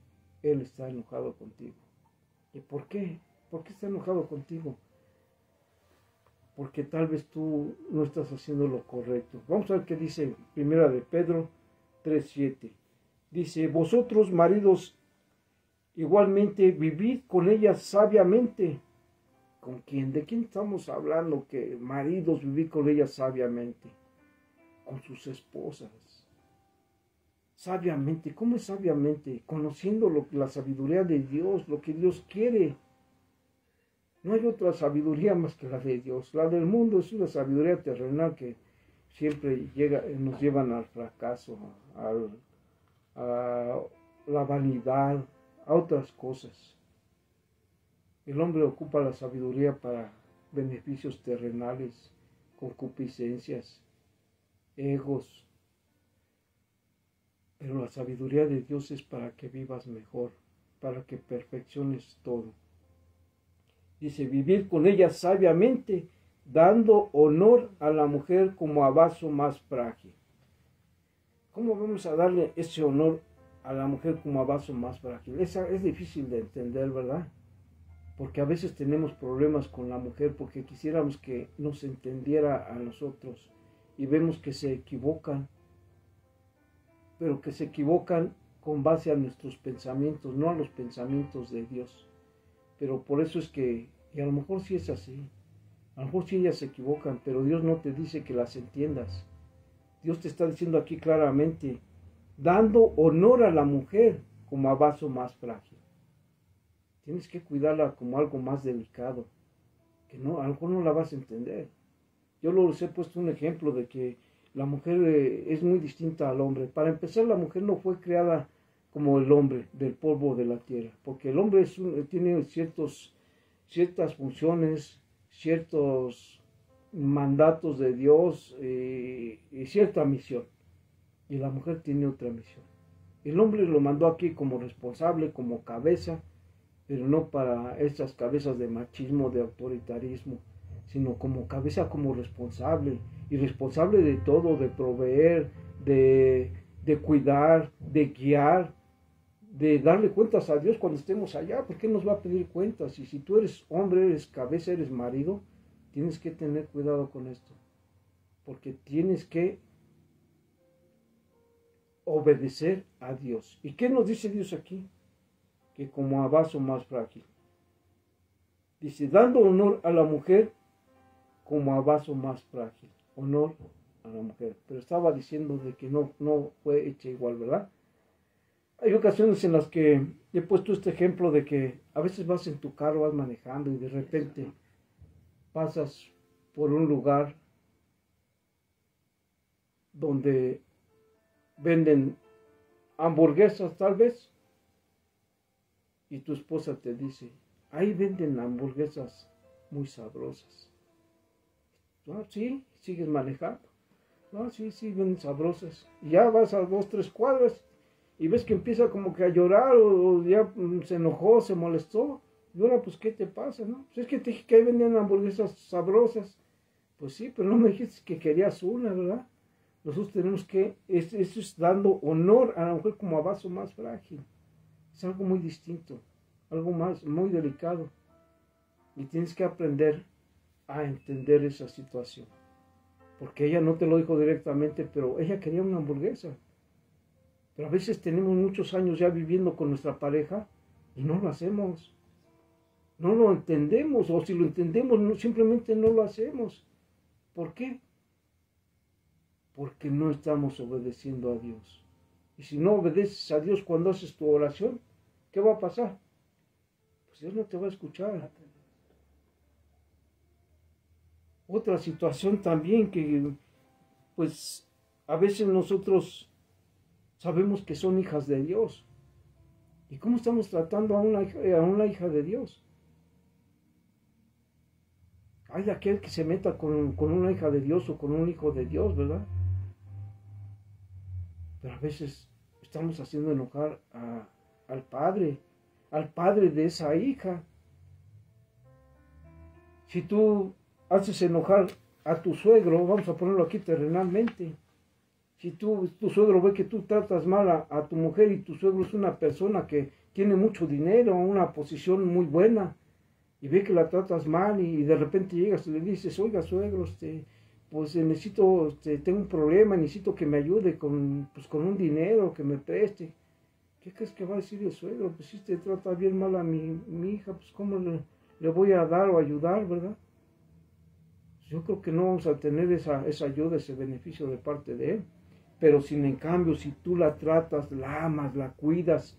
Él está enojado contigo. ¿Y por qué? ¿Por qué está enojado contigo? Porque tal vez tú no estás haciendo lo correcto. Vamos a ver qué dice Primera de Pedro 3:7. Dice, vosotros maridos igualmente vivid con ellas sabiamente. ¿Con quién? ¿De quién estamos hablando? Que maridos vivid con ellas sabiamente. Con sus esposas. Sabiamente. ¿Cómo es sabiamente? Conociendo la sabiduría de Dios, lo que Dios quiere. No hay otra sabiduría más que la de Dios. La del mundo es una sabiduría terrenal que siempre nos llevan al fracaso, a la vanidad, a otras cosas. El hombre ocupa la sabiduría para beneficios terrenales, concupiscencias, egos. Pero la sabiduría de Dios es para que vivas mejor, para que perfecciones todo. Dice, vivir con ella sabiamente, dando honor a la mujer como a vaso más frágil. ¿Cómo vamos a darle ese honor a la mujer como a vaso más frágil? Es difícil de entender, ¿verdad? Porque a veces tenemos problemas con la mujer porque quisiéramos que nos entendiera a nosotros y vemos que se equivocan, pero que se equivocan con base a nuestros pensamientos, no a los pensamientos de Dios. Pero por eso es que, y a lo mejor sí es así, a lo mejor sí ellas se equivocan, pero Dios no te dice que las entiendas. Dios te está diciendo aquí claramente, dando honor a la mujer como a vaso más frágil. Tienes que cuidarla como algo más delicado, que no, a lo mejor no la vas a entender. Yo les he puesto un ejemplo de que la mujer es muy distinta al hombre. Para empezar, la mujer no fue creada como el hombre del polvo de la tierra, porque el hombre tiene ciertas funciones, ciertos mandatos de Dios y cierta misión, y la mujer tiene otra misión. El hombre lo mandó aquí como responsable, como cabeza, pero no para esas cabezas de machismo, de autoritarismo, sino como cabeza, como responsable, y responsable de todo, de proveer, de cuidar, de guiar, de darle cuentas a Dios cuando estemos allá, porque Él nos va a pedir cuentas. Y si tú eres hombre, eres cabeza, eres marido, tienes que tener cuidado con esto, porque tienes que obedecer a Dios. ¿Y qué nos dice Dios aquí? Que como a vaso más frágil. Dice, dando honor a la mujer como a vaso más frágil. Honor a la mujer. Pero estaba diciendo de que no fue hecha igual, ¿verdad? Hay ocasiones en las que he puesto este ejemplo de que a veces vas en tu carro, vas manejando y de repente pasas por un lugar donde venden hamburguesas tal vez y tu esposa te dice, ahí venden hamburguesas muy sabrosas. Ah, sí, sigues manejando. Ah, sí, venden sabrosas. Y ya vas a 2, 3 cuadras y ves que empieza como que a llorar o ya se enojó, se molestó. Y ahora, pues, ¿qué te pasa, no? Pues es que te dije que ahí vendían hamburguesas sabrosas. Pues sí, pero no me dijiste que querías una, ¿verdad? Nosotros tenemos que, eso es dando honor a la mujer como a vaso más frágil. Es algo muy distinto, algo más, muy delicado. Y tienes que aprender a entender esa situación. Porque ella no te lo dijo directamente, pero ella quería una hamburguesa. Pero a veces tenemos muchos años ya viviendo con nuestra pareja y no lo hacemos. No lo entendemos, o si lo entendemos, no, simplemente no lo hacemos. ¿Por qué? Porque no estamos obedeciendo a Dios. Y si no obedeces a Dios cuando haces tu oración, ¿qué va a pasar? Pues Dios no te va a escuchar. Otra situación también que, pues, a veces nosotros sabemos que son hijas de Dios. ¿Y cómo estamos tratando a una hija de Dios? Hay aquel que se meta con una hija de Dios o con un hijo de Dios, ¿verdad? Pero a veces estamos haciendo enojar al padre de esa hija. Si tú haces enojar a tu suegro, vamos a ponerlo aquí terrenalmente, si tu suegro ve que tú tratas mal a tu mujer y tu suegro es una persona que tiene mucho dinero, una posición muy buena, y ve que la tratas mal y de repente llegas y le dices, oiga suegro, pues necesito, tengo un problema, necesito que me ayude con un dinero, que me preste. ¿Qué crees que va a decir el suegro? Pues si te trata bien mal a mi hija, pues ¿cómo le voy a dar o ayudar, verdad? Yo creo que no vamos a tener esa ayuda, ese beneficio de parte de él. Pero si en cambio, si tú la tratas, la amas, la cuidas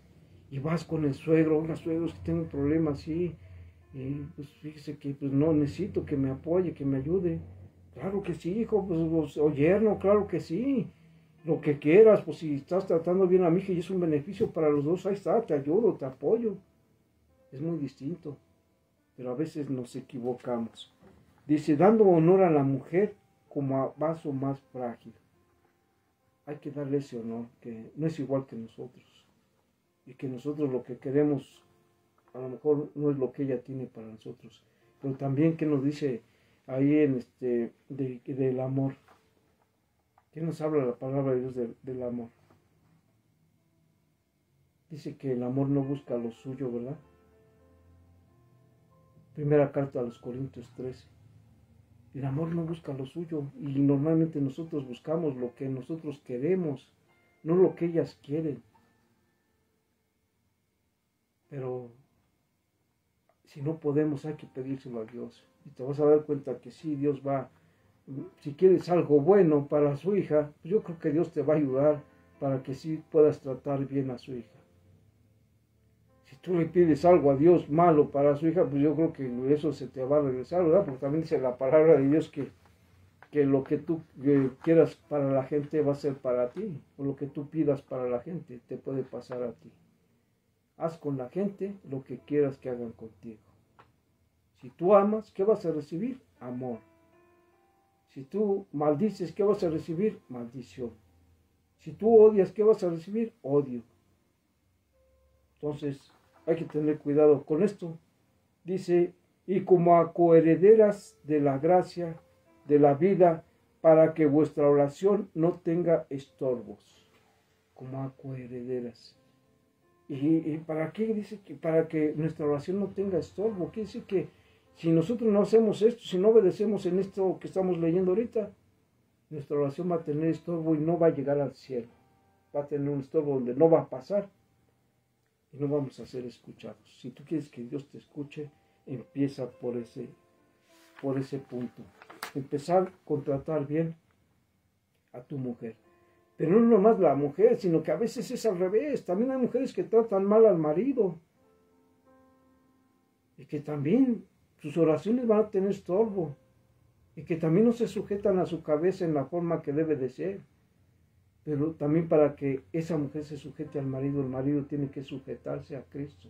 y vas con el suegro, oiga suegro, es que tengo un problema así, y pues fíjese que pues no necesito que me apoye, que me ayude. Claro que sí, hijo, pues, o yerno, claro que sí. Lo que quieras, pues si estás tratando bien a mi hija y es un beneficio para los dos, ahí está, te ayudo, te apoyo. Es muy distinto, pero a veces nos equivocamos. Dice, dando honor a la mujer como a vaso más frágil. Hay que darle ese honor, que no es igual que nosotros. Y que nosotros lo que queremos, a lo mejor no es lo que ella tiene para nosotros. Pero también, ¿qué nos dice ahí en del amor? ¿Qué nos habla la palabra de Dios del amor? Dice que el amor no busca lo suyo, ¿verdad? Primera carta a los Corintios 13. El amor no busca lo suyo y normalmente nosotros buscamos lo que nosotros queremos, no lo que ellas quieren. Pero si no podemos hay que pedírselo a Dios. Y te vas a dar cuenta que sí, Dios va, si quieres algo bueno para su hija, pues yo creo que Dios te va a ayudar para que sí puedas tratar bien a su hija. Si tú le pides algo a Dios malo para su hija, pues yo creo que eso se te va a regresar, ¿verdad? Porque también dice la palabra de Dios que lo que tú quieras para la gente va a ser para ti, o lo que tú pidas para la gente te puede pasar a ti. Haz con la gente lo que quieras que hagan contigo. Si tú amas, ¿qué vas a recibir? Amor. Si tú maldices, ¿qué vas a recibir? Maldición. Si tú odias, ¿qué vas a recibir? Odio. Entonces, hay que tener cuidado con esto. Dice, y como a coherederas de la gracia, de la vida, para que vuestra oración no tenga estorbos. Como a coherederas. ¿Y para qué? Dice que para que nuestra oración no tenga estorbo. Quiere decir que si nosotros no hacemos esto, si no obedecemos en esto que estamos leyendo ahorita, nuestra oración va a tener estorbo y no va a llegar al cielo. Va a tener un estorbo donde no va a pasar y no vamos a ser escuchados. Si tú quieres que Dios te escuche, empieza por ese punto. Empezar con tratar bien a tu mujer. Pero no nomás la mujer, sino que a veces es al revés. También hay mujeres que tratan mal al marido. Y que también sus oraciones van a tener estorbo. Y que también no se sujetan a su cabeza en la forma que debe de ser. Pero también para que esa mujer se sujete al marido, el marido tiene que sujetarse a Cristo.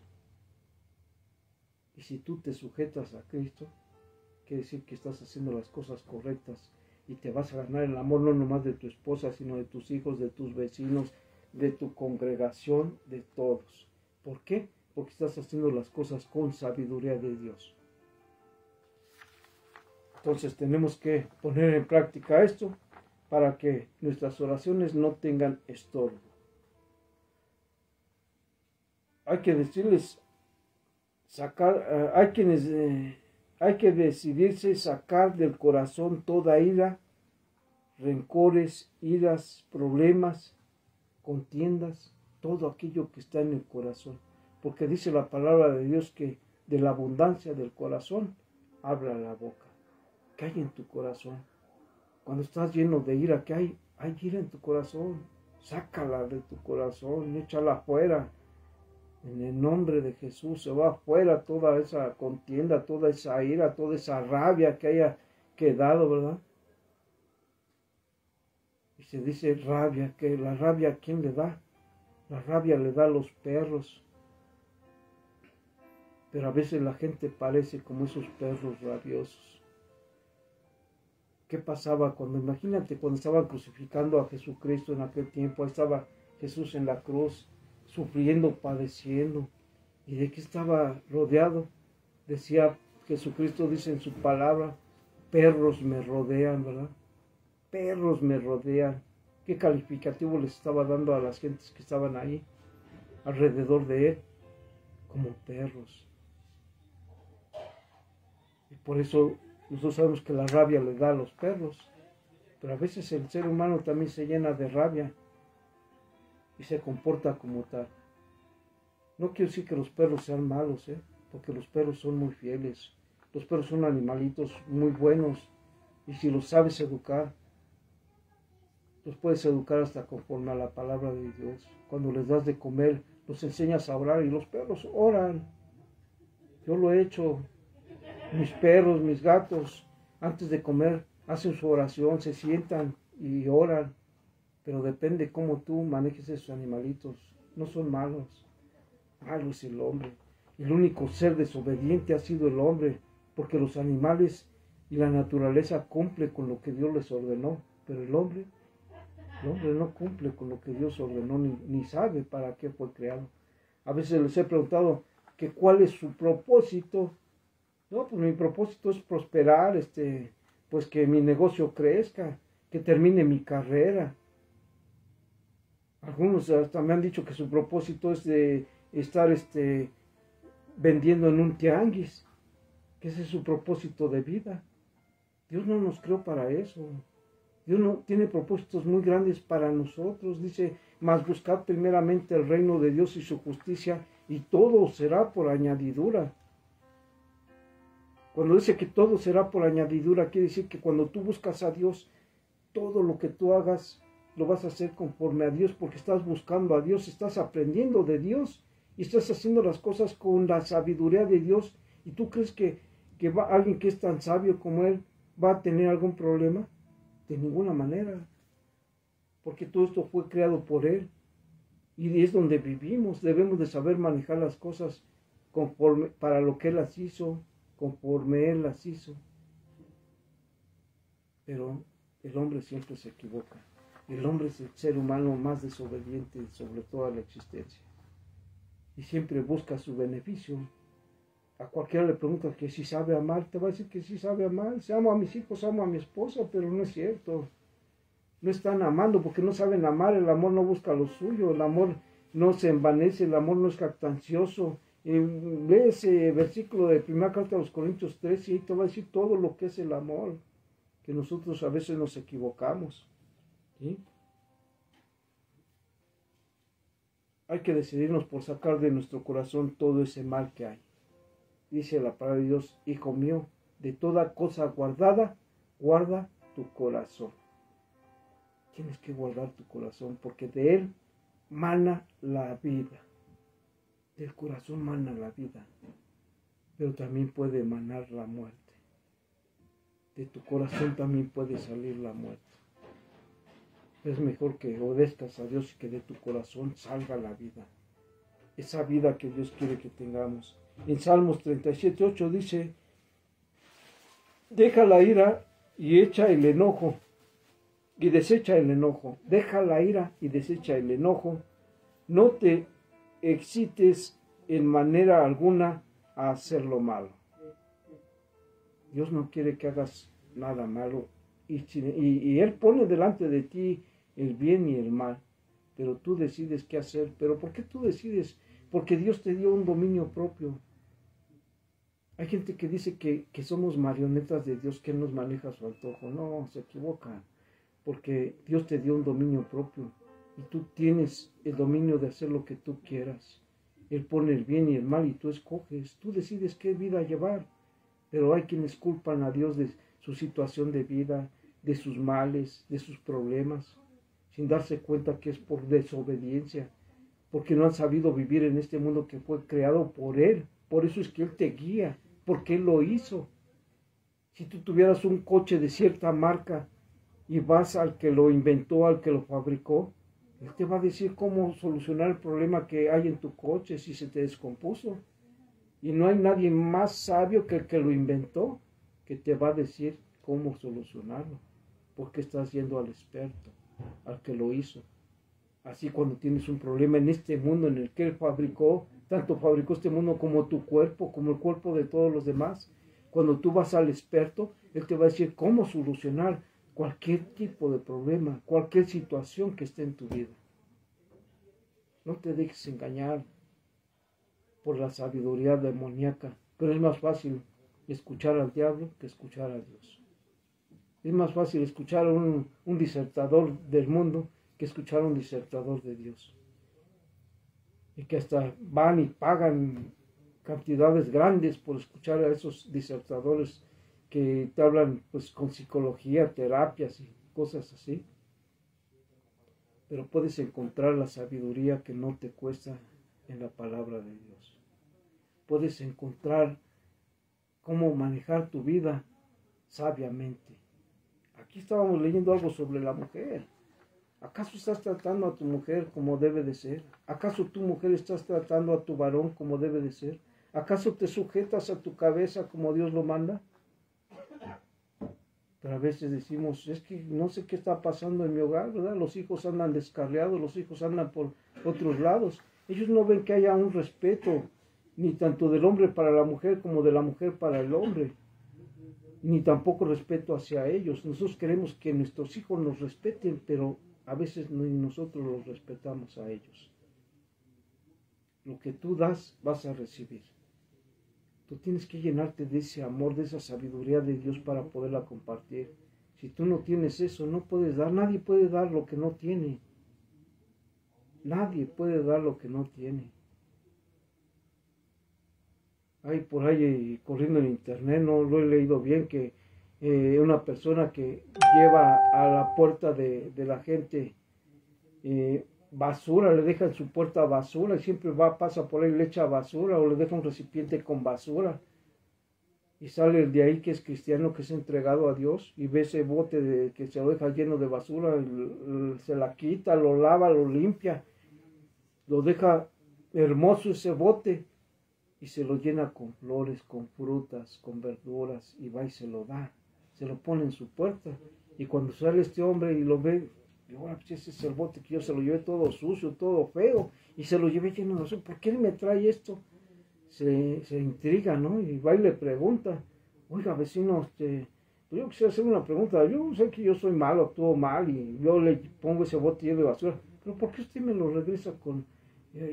Y si tú te sujetas a Cristo, quiere decir que estás haciendo las cosas correctas y te vas a ganar el amor no nomás de tu esposa, sino de tus hijos, de tus vecinos, de tu congregación, de todos. ¿Por qué? Porque estás haciendo las cosas con sabiduría de Dios. Entonces tenemos que poner en práctica esto para que nuestras oraciones no tengan estorbo. Hay que decirles, hay quienes Hay que decidirse sacar del corazón toda ira, rencores, iras, problemas, contiendas, todo aquello que está en el corazón. Porque dice la palabra de Dios que de la abundancia del corazón habla la boca. ¿Qué hay en tu corazón? Cuando estás lleno de ira, ¿qué hay? Hay ira en tu corazón. Sácala de tu corazón, échala afuera. En el nombre de Jesús se va afuera toda esa contienda, toda esa ira, toda esa rabia que haya quedado, ¿verdad? Y se dice rabia, que la rabia ¿a quién le da? La rabia le da a los perros. Pero a veces la gente parece como esos perros rabiosos. ¿Qué pasaba cuando, imagínate, cuando estaban crucificando a Jesucristo en aquel tiempo? Ahí estaba Jesús en la cruz, sufriendo, padeciendo. ¿Y de qué estaba rodeado? Decía Jesucristo, dice en su palabra, perros me rodean, ¿verdad? Perros me rodean. ¿Qué calificativo les estaba dando a las gentes que estaban ahí, alrededor de él? Como perros. Y por eso nosotros sabemos que la rabia le da a los perros. Pero a veces el ser humano también se llena de rabia y se comporta como tal. No quiero decir que los perros sean malos, porque los perros son muy fieles. Los perros son animalitos muy buenos. Y si los sabes educar, los puedes educar hasta conforme a la palabra de Dios. Cuando les das de comer, los enseñas a orar y los perros oran. Yo lo he hecho. Mis perros, mis gatos, antes de comer, hacen su oración, se sientan y oran. Pero depende cómo tú manejes esos animalitos. No son malos. Malo es el hombre. El único ser desobediente ha sido el hombre, porque los animales y la naturaleza cumplen con lo que Dios les ordenó. Pero el hombre no cumple con lo que Dios ordenó, ni sabe para qué fue creado. A veces les he preguntado que cuál es su propósito. No, pues mi propósito es prosperar, pues que mi negocio crezca, que termine mi carrera. Algunos hasta me han dicho que su propósito es de estar vendiendo en un tianguis, que ese es su propósito de vida. Dios no nos creó para eso. Dios no tiene propósitos muy grandes para nosotros. Dice, mas buscad primeramente el reino de Dios y su justicia, y todo será por añadidura. Cuando dice que todo será por añadidura, quiere decir que cuando tú buscas a Dios, todo lo que tú hagas lo vas a hacer conforme a Dios, porque estás buscando a Dios, estás aprendiendo de Dios y estás haciendo las cosas con la sabiduría de Dios. ¿Y tú crees que alguien que es tan sabio como Él va a tener algún problema? De ninguna manera, porque todo esto fue creado por Él y es donde vivimos. Debemos de saber manejar las cosas conforme para lo que Él las hizo, conforme Él las hizo. Pero el hombre siempre se equivoca. El hombre es el ser humano más desobediente sobre toda la existencia. Y siempre busca su beneficio. A cualquiera le pregunta que si sabe amar, te va a decir que sí sabe amar. Si amo a mis hijos, amo a mi esposa, pero no es cierto. No están amando porque no saben amar. El amor no busca lo suyo. El amor no se envanece. El amor no es jactancioso. Lee ese versículo de primera carta a los Corintios 3 y ahí te va a decir todo lo que es el amor. Que nosotros a veces nos equivocamos. ¿Sí? Hay que decidirnos por sacar de nuestro corazón todo ese mal que hay. Dice la palabra de Dios, hijo mío, de toda cosa guardada, guarda tu corazón. Tienes que guardar tu corazón porque de él mana la vida. Del corazón mana la vida, pero también puede emanar la muerte. De tu corazón también puede salir la muerte. Es mejor que obedezcas a Dios y que de tu corazón salga la vida. Esa vida que Dios quiere que tengamos. En Salmos 37:8 dice, deja la ira y echa el enojo, y desecha el enojo. Deja la ira y desecha el enojo. No te excites en manera alguna a hacer lo malo. Dios no quiere que hagas nada malo. Y Él pone delante de ti el bien y el mal. Pero tú decides qué hacer. ¿Pero por qué tú decides? Porque Dios te dio un dominio propio. Hay gente que dice que somos marionetas de Dios, que Él nos maneja a su antojo. No, se equivocan, porque Dios te dio un dominio propio y tú tienes el dominio de hacer lo que tú quieras. Él pone el bien y el mal y tú escoges, tú decides qué vida llevar. Pero hay quienes culpan a Dios de su situación de vida, de sus males, de sus problemas, sin darse cuenta que es por desobediencia, porque no han sabido vivir en este mundo que fue creado por Él. Por eso es que Él te guía, porque Él lo hizo. Si tú tuvieras un coche de cierta marca y vas al que lo inventó, al que lo fabricó, Él te va a decir cómo solucionar el problema que hay en tu coche si se te descompuso. Y no hay nadie más sabio que el que lo inventó, que te va a decir cómo solucionarlo, porque estás yendo al experto, al que lo hizo. Así cuando tienes un problema en este mundo en el que Él fabricó, tanto fabricó este mundo como tu cuerpo, como el cuerpo de todos los demás, cuando tú vas al experto, Él te va a decir cómo solucionar cualquier tipo de problema, cualquier situación que esté en tu vida. No te dejes engañar por la sabiduría demoníaca, pero es más fácil escuchar al diablo que escuchar a Dios. Es más fácil escuchar a un disertador del mundo que escuchar a un disertador de Dios. Y que hasta van y pagan cantidades grandes por escuchar a esos disertadores que te hablan pues con psicología, terapias y cosas así. Pero puedes encontrar la sabiduría que no te cuesta en la palabra de Dios. Puedes encontrar cómo manejar tu vida sabiamente. Aquí estábamos leyendo algo sobre la mujer. ¿Acaso estás tratando a tu mujer como debe de ser? ¿Acaso tu mujer estás tratando a tu varón como debe de ser? ¿Acaso te sujetas a tu cabeza como Dios lo manda? Pero a veces decimos, es que no sé qué está pasando en mi hogar, ¿verdad? Los hijos andan descarriados, los hijos andan por otros lados. Ellos no ven que haya un respeto, ni tanto del hombre para la mujer como de la mujer para el hombre, ni tampoco respeto hacia ellos. Nosotros queremos que nuestros hijos nos respeten, pero a veces ni nosotros los respetamos a ellos. Lo que tú das, vas a recibir. Tú tienes que llenarte de ese amor, de esa sabiduría de Dios para poderla compartir. Si tú no tienes eso, no puedes dar. Nadie puede dar lo que no tiene. Nadie puede dar lo que no tiene. Hay por ahí corriendo en internet, no lo he leído bien, que una persona que lleva a la puerta de la gente basura, le deja en su puerta basura y siempre pasa por ahí y le echa basura, o le deja un recipiente con basura y sale el de ahí que es cristiano, que es entregado a Dios, y ve ese bote que se lo deja lleno de basura, se la quita, lo lava, lo limpia, lo deja hermoso ese bote y se lo llena con flores, con frutas, con verduras, y va y se lo da, se lo pone en su puerta. Y cuando sale este hombre y lo ve, digo, pues ese es el bote que yo se lo llevé todo sucio, todo feo, y se lo llevé lleno de azúcar. ¿Por qué él me trae esto? Se intriga, ¿no? Y va y le pregunta, oiga, vecino, pues yo quisiera hacer una pregunta. Yo sé que yo soy malo, actúo mal, y yo le pongo ese bote lleno de basura, pero ¿por qué usted me lo regresa con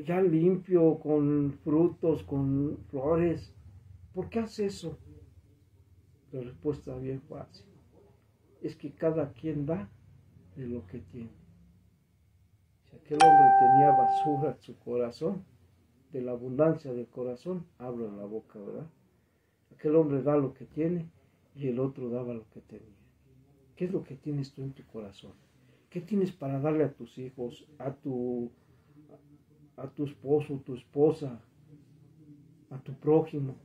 ya limpio, con frutos, con flores? ¿Por qué hace eso? La respuesta bien fácil. Es que cada quien da de lo que tiene. Si aquel hombre tenía basura en su corazón, de la abundancia del corazón, habla la boca, ¿verdad? Aquel hombre da lo que tiene y el otro daba lo que tenía. ¿Qué es lo que tienes tú en tu corazón? ¿Qué tienes para darle a tus hijos, a tu esposo, tu esposa, a tu prójimo?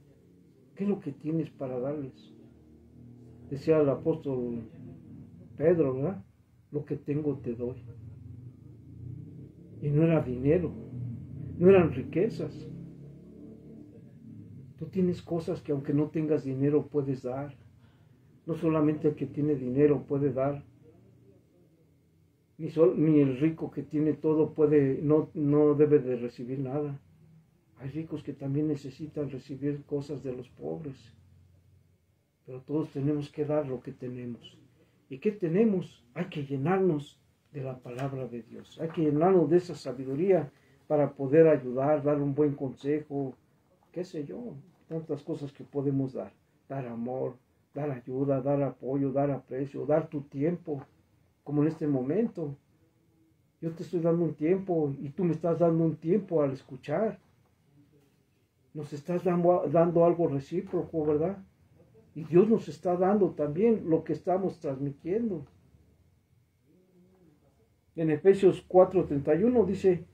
¿Qué es lo que tienes para darles? Decía el apóstol Pedro, ¿verdad? Lo que tengo te doy. Y no era dinero, no eran riquezas. Tú tienes cosas que aunque no tengas dinero puedes dar. No solamente el que tiene dinero puede dar. Ni el rico que tiene todo no debe de recibir nada. Hay ricos que también necesitan recibir cosas de los pobres. Pero todos tenemos que dar lo que tenemos. ¿Y qué tenemos? Hay que llenarnos de la palabra de Dios. Hay que llenarnos de esa sabiduría para poder ayudar, dar un buen consejo, qué sé yo. tantas cosas que podemos dar. Dar amor, dar ayuda, dar apoyo, dar aprecio, dar tu tiempo, como en este momento. Yo te estoy dando un tiempo y tú me estás dando un tiempo al escuchar. Nos estás dando algo recíproco, ¿verdad? Y Dios nos está dando también lo que estamos transmitiendo. En Efesios 4:31 dice,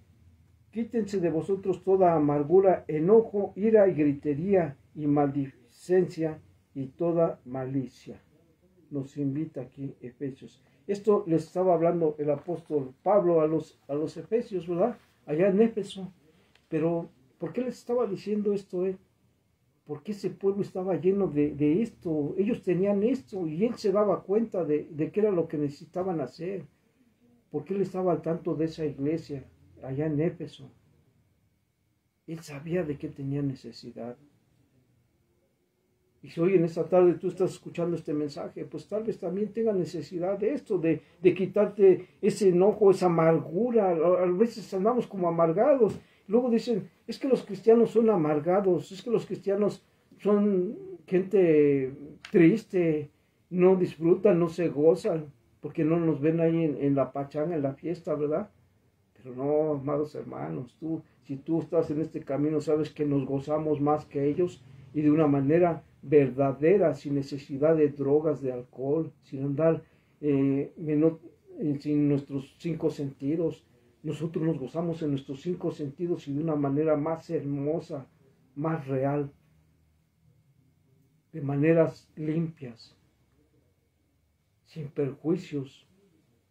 quítense de vosotros toda amargura, enojo, ira y gritería y maldicencia y toda malicia. Nos invita aquí Efesios. Esto les estaba hablando el apóstol Pablo a los efesios, ¿verdad? Allá en Éfeso. Pero, ¿por qué les estaba diciendo esto? Porque ese pueblo estaba lleno de esto. Ellos tenían esto y él se daba cuenta de qué era lo que necesitaban hacer. Porque él estaba al tanto de esa iglesia allá en Éfeso. Él sabía de qué tenía necesidad. Y si hoy en esta tarde tú estás escuchando este mensaje, pues tal vez también tenga necesidad de esto, de quitarte ese enojo, esa amargura. A veces andamos como amargados. Luego dicen, es que los cristianos son amargados, es que los cristianos son gente triste, no disfrutan, no se gozan, porque no nos ven ahí en la pachanga, en la fiesta, ¿verdad? Pero no, amados hermanos, si tú estás en este camino, sabes que nos gozamos más que ellos y de una manera verdadera, sin necesidad de drogas, de alcohol, sin andar sin nuestros 5 sentidos. Nosotros nos gozamos en nuestros 5 sentidos y de una manera más hermosa, más real, de maneras limpias, sin perjuicios,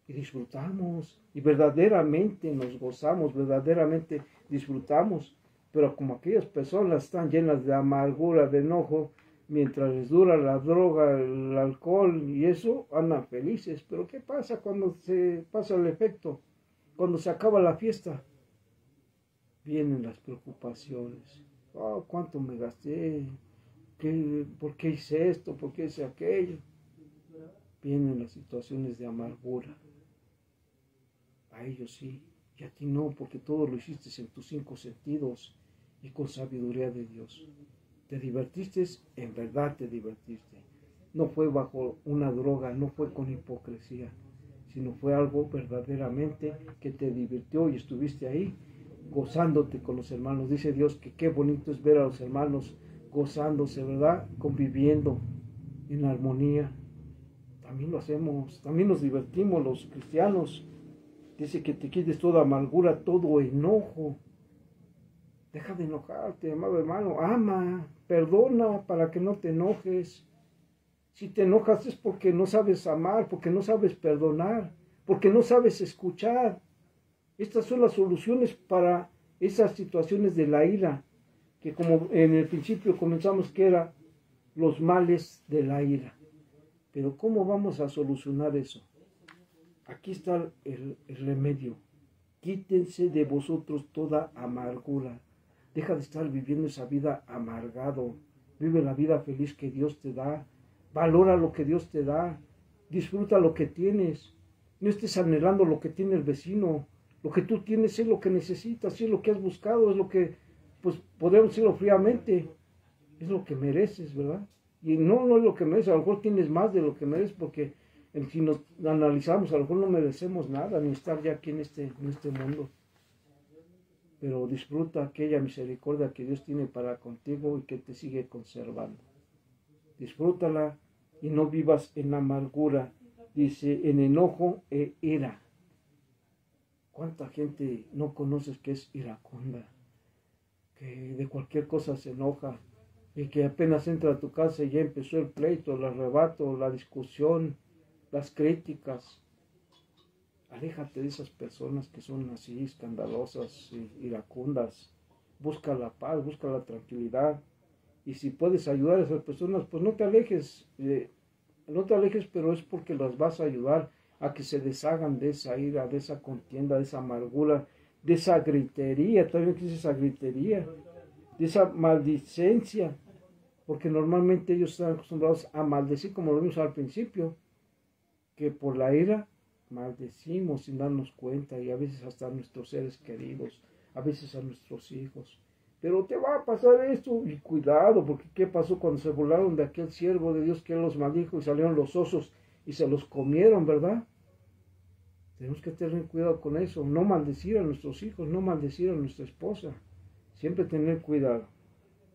y disfrutamos, y verdaderamente nos gozamos, verdaderamente disfrutamos, pero como aquellas personas están llenas de amargura, de enojo, mientras les dura la droga, el alcohol y eso, andan felices. Pero ¿qué pasa cuando se pasa el efecto? Cuando se acaba la fiesta, vienen las preocupaciones. Oh, ¿cuánto me gasté? ¿Por qué hice esto? ¿Por qué hice aquello? Vienen las situaciones de amargura. A ellos sí, y a ti no, porque todo lo hiciste en tus 5 sentidos y con sabiduría de Dios. Te divertiste, en verdad te divertiste. No fue bajo una droga, no fue con hipocresía, sino fue algo verdaderamente que te divirtió y estuviste ahí gozándote con los hermanos. Dice Dios que qué bonito es ver a los hermanos gozándose, ¿verdad? Conviviendo en armonía. También lo hacemos, también nos divertimos los cristianos. Dice que te quites toda amargura, todo enojo. Deja de enojarte, amado hermano. Ama, perdona para que no te enojes. Si te enojas es porque no sabes amar, porque no sabes perdonar, porque no sabes escuchar. Estas son las soluciones para esas situaciones de la ira, que como en el principio comenzamos que eran los males de la ira. Pero ¿cómo vamos a solucionar eso? Aquí está el remedio. Quítense de vosotros toda amargura. Deja de estar viviendo esa vida amargado. Vive la vida feliz que Dios te da. Valora lo que Dios te da. Disfruta lo que tienes. No estés anhelando lo que tiene el vecino. Lo que tú tienes es lo que necesitas, es lo que has buscado, es lo que, pues podemos decirlo fríamente, es lo que mereces, ¿verdad? Y no es lo que mereces, a lo mejor tienes más de lo que mereces, porque si nos analizamos, a lo mejor no merecemos nada, ni estar ya aquí en este mundo. Pero disfruta aquella misericordia que Dios tiene para contigo y que te sigue conservando. Disfrútala y no vivas en amargura, dice, en enojo e ira. ¿Cuánta gente no conoces que es iracunda? Que de cualquier cosa se enoja y que apenas entra a tu casa y ya empezó el pleito, el arrebato, la discusión, las críticas. Aléjate de esas personas que son así, escandalosas, iracundas. Busca la paz, busca la tranquilidad. Y si puedes ayudar a esas personas, pues no te alejes, pero es porque las vas a ayudar a que se deshagan de esa ira, de esa contienda, de esa amargura, de esa gritería, también que es esa gritería, de esa maldicencia, porque normalmente ellos están acostumbrados a maldecir, como lo vimos al principio, que por la ira maldecimos sin darnos cuenta, y a veces hasta a nuestros seres queridos, a veces a nuestros hijos. pero te va a pasar esto, y cuidado, porque ¿qué pasó cuando se burlaron de aquel siervo de Dios que él los maldijo y salieron los osos y se los comieron, verdad? Tenemos que tener cuidado con eso, no maldecir a nuestros hijos, no maldecir a nuestra esposa, siempre tener cuidado,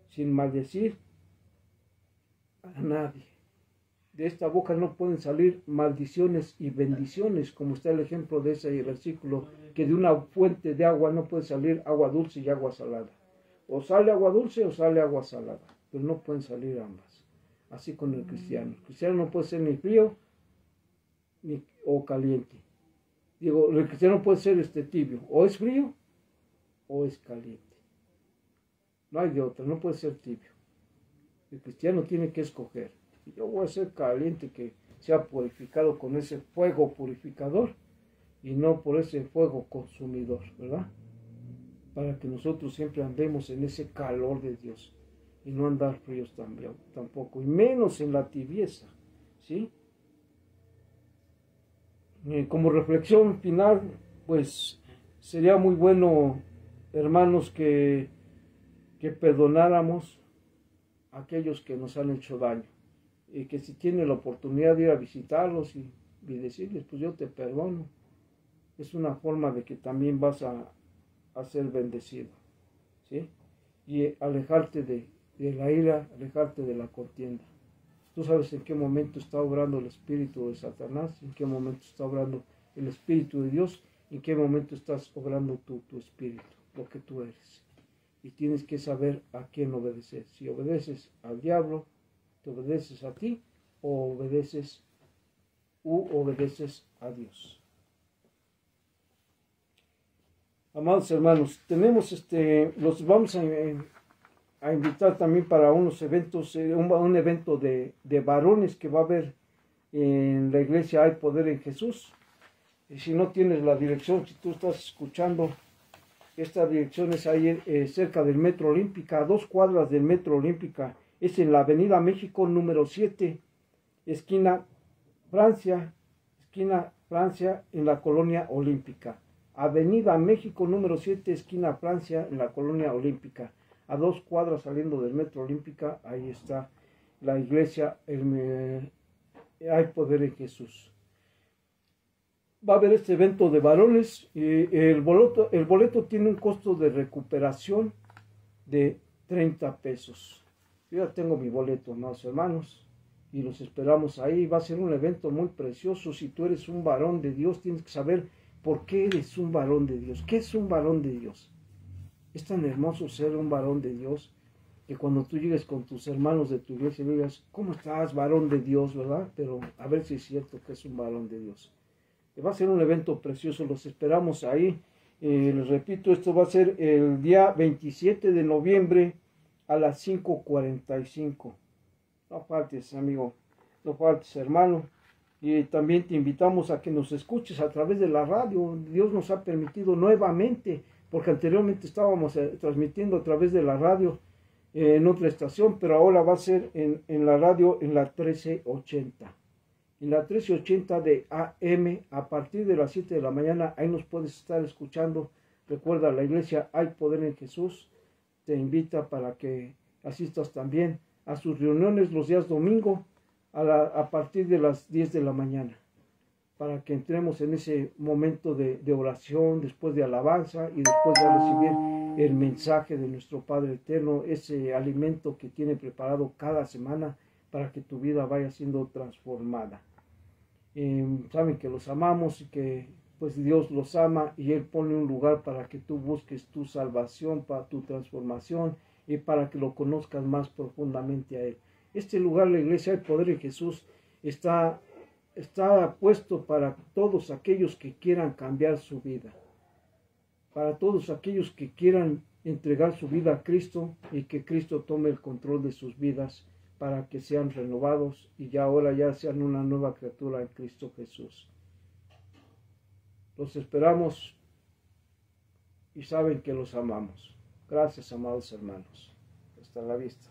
sin maldecir a nadie. De esta boca no pueden salir maldiciones y bendiciones, como está el ejemplo de ese versículo, que de una fuente de agua no puede salir agua dulce y agua salada. O sale agua dulce o sale agua salada, pero no pueden salir ambas. Así con el cristiano. El cristiano no puede ser ni frío o caliente. Digo, el cristiano puede ser tibio, o es frío o es caliente. No hay de otra, no puede ser tibio. El cristiano tiene que escoger. Yo voy a ser caliente, que sea purificado con ese fuego purificador y no por ese fuego consumidor, ¿verdad? Para que nosotros siempre andemos en ese calor de Dios y no andar fríos tampoco, y menos en la tibieza, ¿sí? Como reflexión final, pues sería muy bueno, hermanos, que perdonáramos a aquellos que nos han hecho daño. Y que si tiene la oportunidad de ir a visitarlos y decirles, pues yo te perdono. Es una forma de que también vas a ser bendecido, ¿sí? Y alejarte de la ira, alejarte de la contienda. Tú sabes en qué momento está obrando el espíritu de Satanás, en qué momento está obrando el espíritu de Dios, en qué momento estás obrando tu espíritu, lo que tú eres. Y tienes que saber a quién obedecer. Si obedeces al diablo, ¿te obedeces a ti o obedeces a Dios? Amados hermanos, tenemos los vamos a invitar también para unos eventos, un evento de varones que va a haber en la iglesia Hay Poder en Jesús. Y si no tienes la dirección, si tú estás escuchando, esta dirección es ahí cerca del Metro Olímpica, a 2 cuadras del Metro Olímpica. Es en la Avenida México número 7, esquina Francia, en la Colonia Olímpica. Avenida México número 7, esquina Francia, en la Colonia Olímpica. A 2 cuadras saliendo del Metro Olímpica, ahí está la iglesia Hay Poder en Jesús. Va a haber este evento de varones. El boleto tiene un costo de recuperación de 30 pesos. Yo ya tengo mi boleto, amados hermanos, y los esperamos ahí. Va a ser un evento muy precioso. Si tú eres un varón de Dios, tienes que saber por qué eres un varón de Dios. ¿Qué es un varón de Dios? Es tan hermoso ser un varón de Dios, que cuando tú llegues con tus hermanos de tu iglesia, digas, ¿cómo estás, varón de Dios, verdad? Pero a ver si es cierto que es un varón de Dios. Va a ser un evento precioso, los esperamos ahí. Les repito, esto va a ser el día 27 de noviembre, a las 5:45. No faltes, amigo, no faltes, hermano. Y también te invitamos a que nos escuches a través de la radio. Dios nos ha permitido nuevamente, porque anteriormente estábamos transmitiendo a través de la radio en otra estación, pero ahora va a ser en la radio, en la 1380. En la 1380 de AM, a partir de las 7 de la mañana, ahí nos puedes estar escuchando. Recuerda, la iglesia Hay Poder en Jesús te invita para que asistas también a sus reuniones los días domingo a partir de las 10 de la mañana, para que entremos en ese momento de oración, después de alabanza y después de recibir el mensaje de nuestro Padre Eterno, ese alimento que tiene preparado cada semana para que tu vida vaya siendo transformada. Saben que los amamos y que pues Dios los ama, y Él pone un lugar para que tú busques tu salvación, para tu transformación y para que lo conozcas más profundamente a Él. Este lugar, la iglesia del Poder de Jesús, está puesto para todos aquellos que quieran cambiar su vida, para todos aquellos que quieran entregar su vida a Cristo y que Cristo tome el control de sus vidas, para que sean renovados y ya ahora ya sean una nueva criatura en Cristo Jesús. Los esperamos y saben que los amamos. Gracias, amados hermanos. Hasta la vista.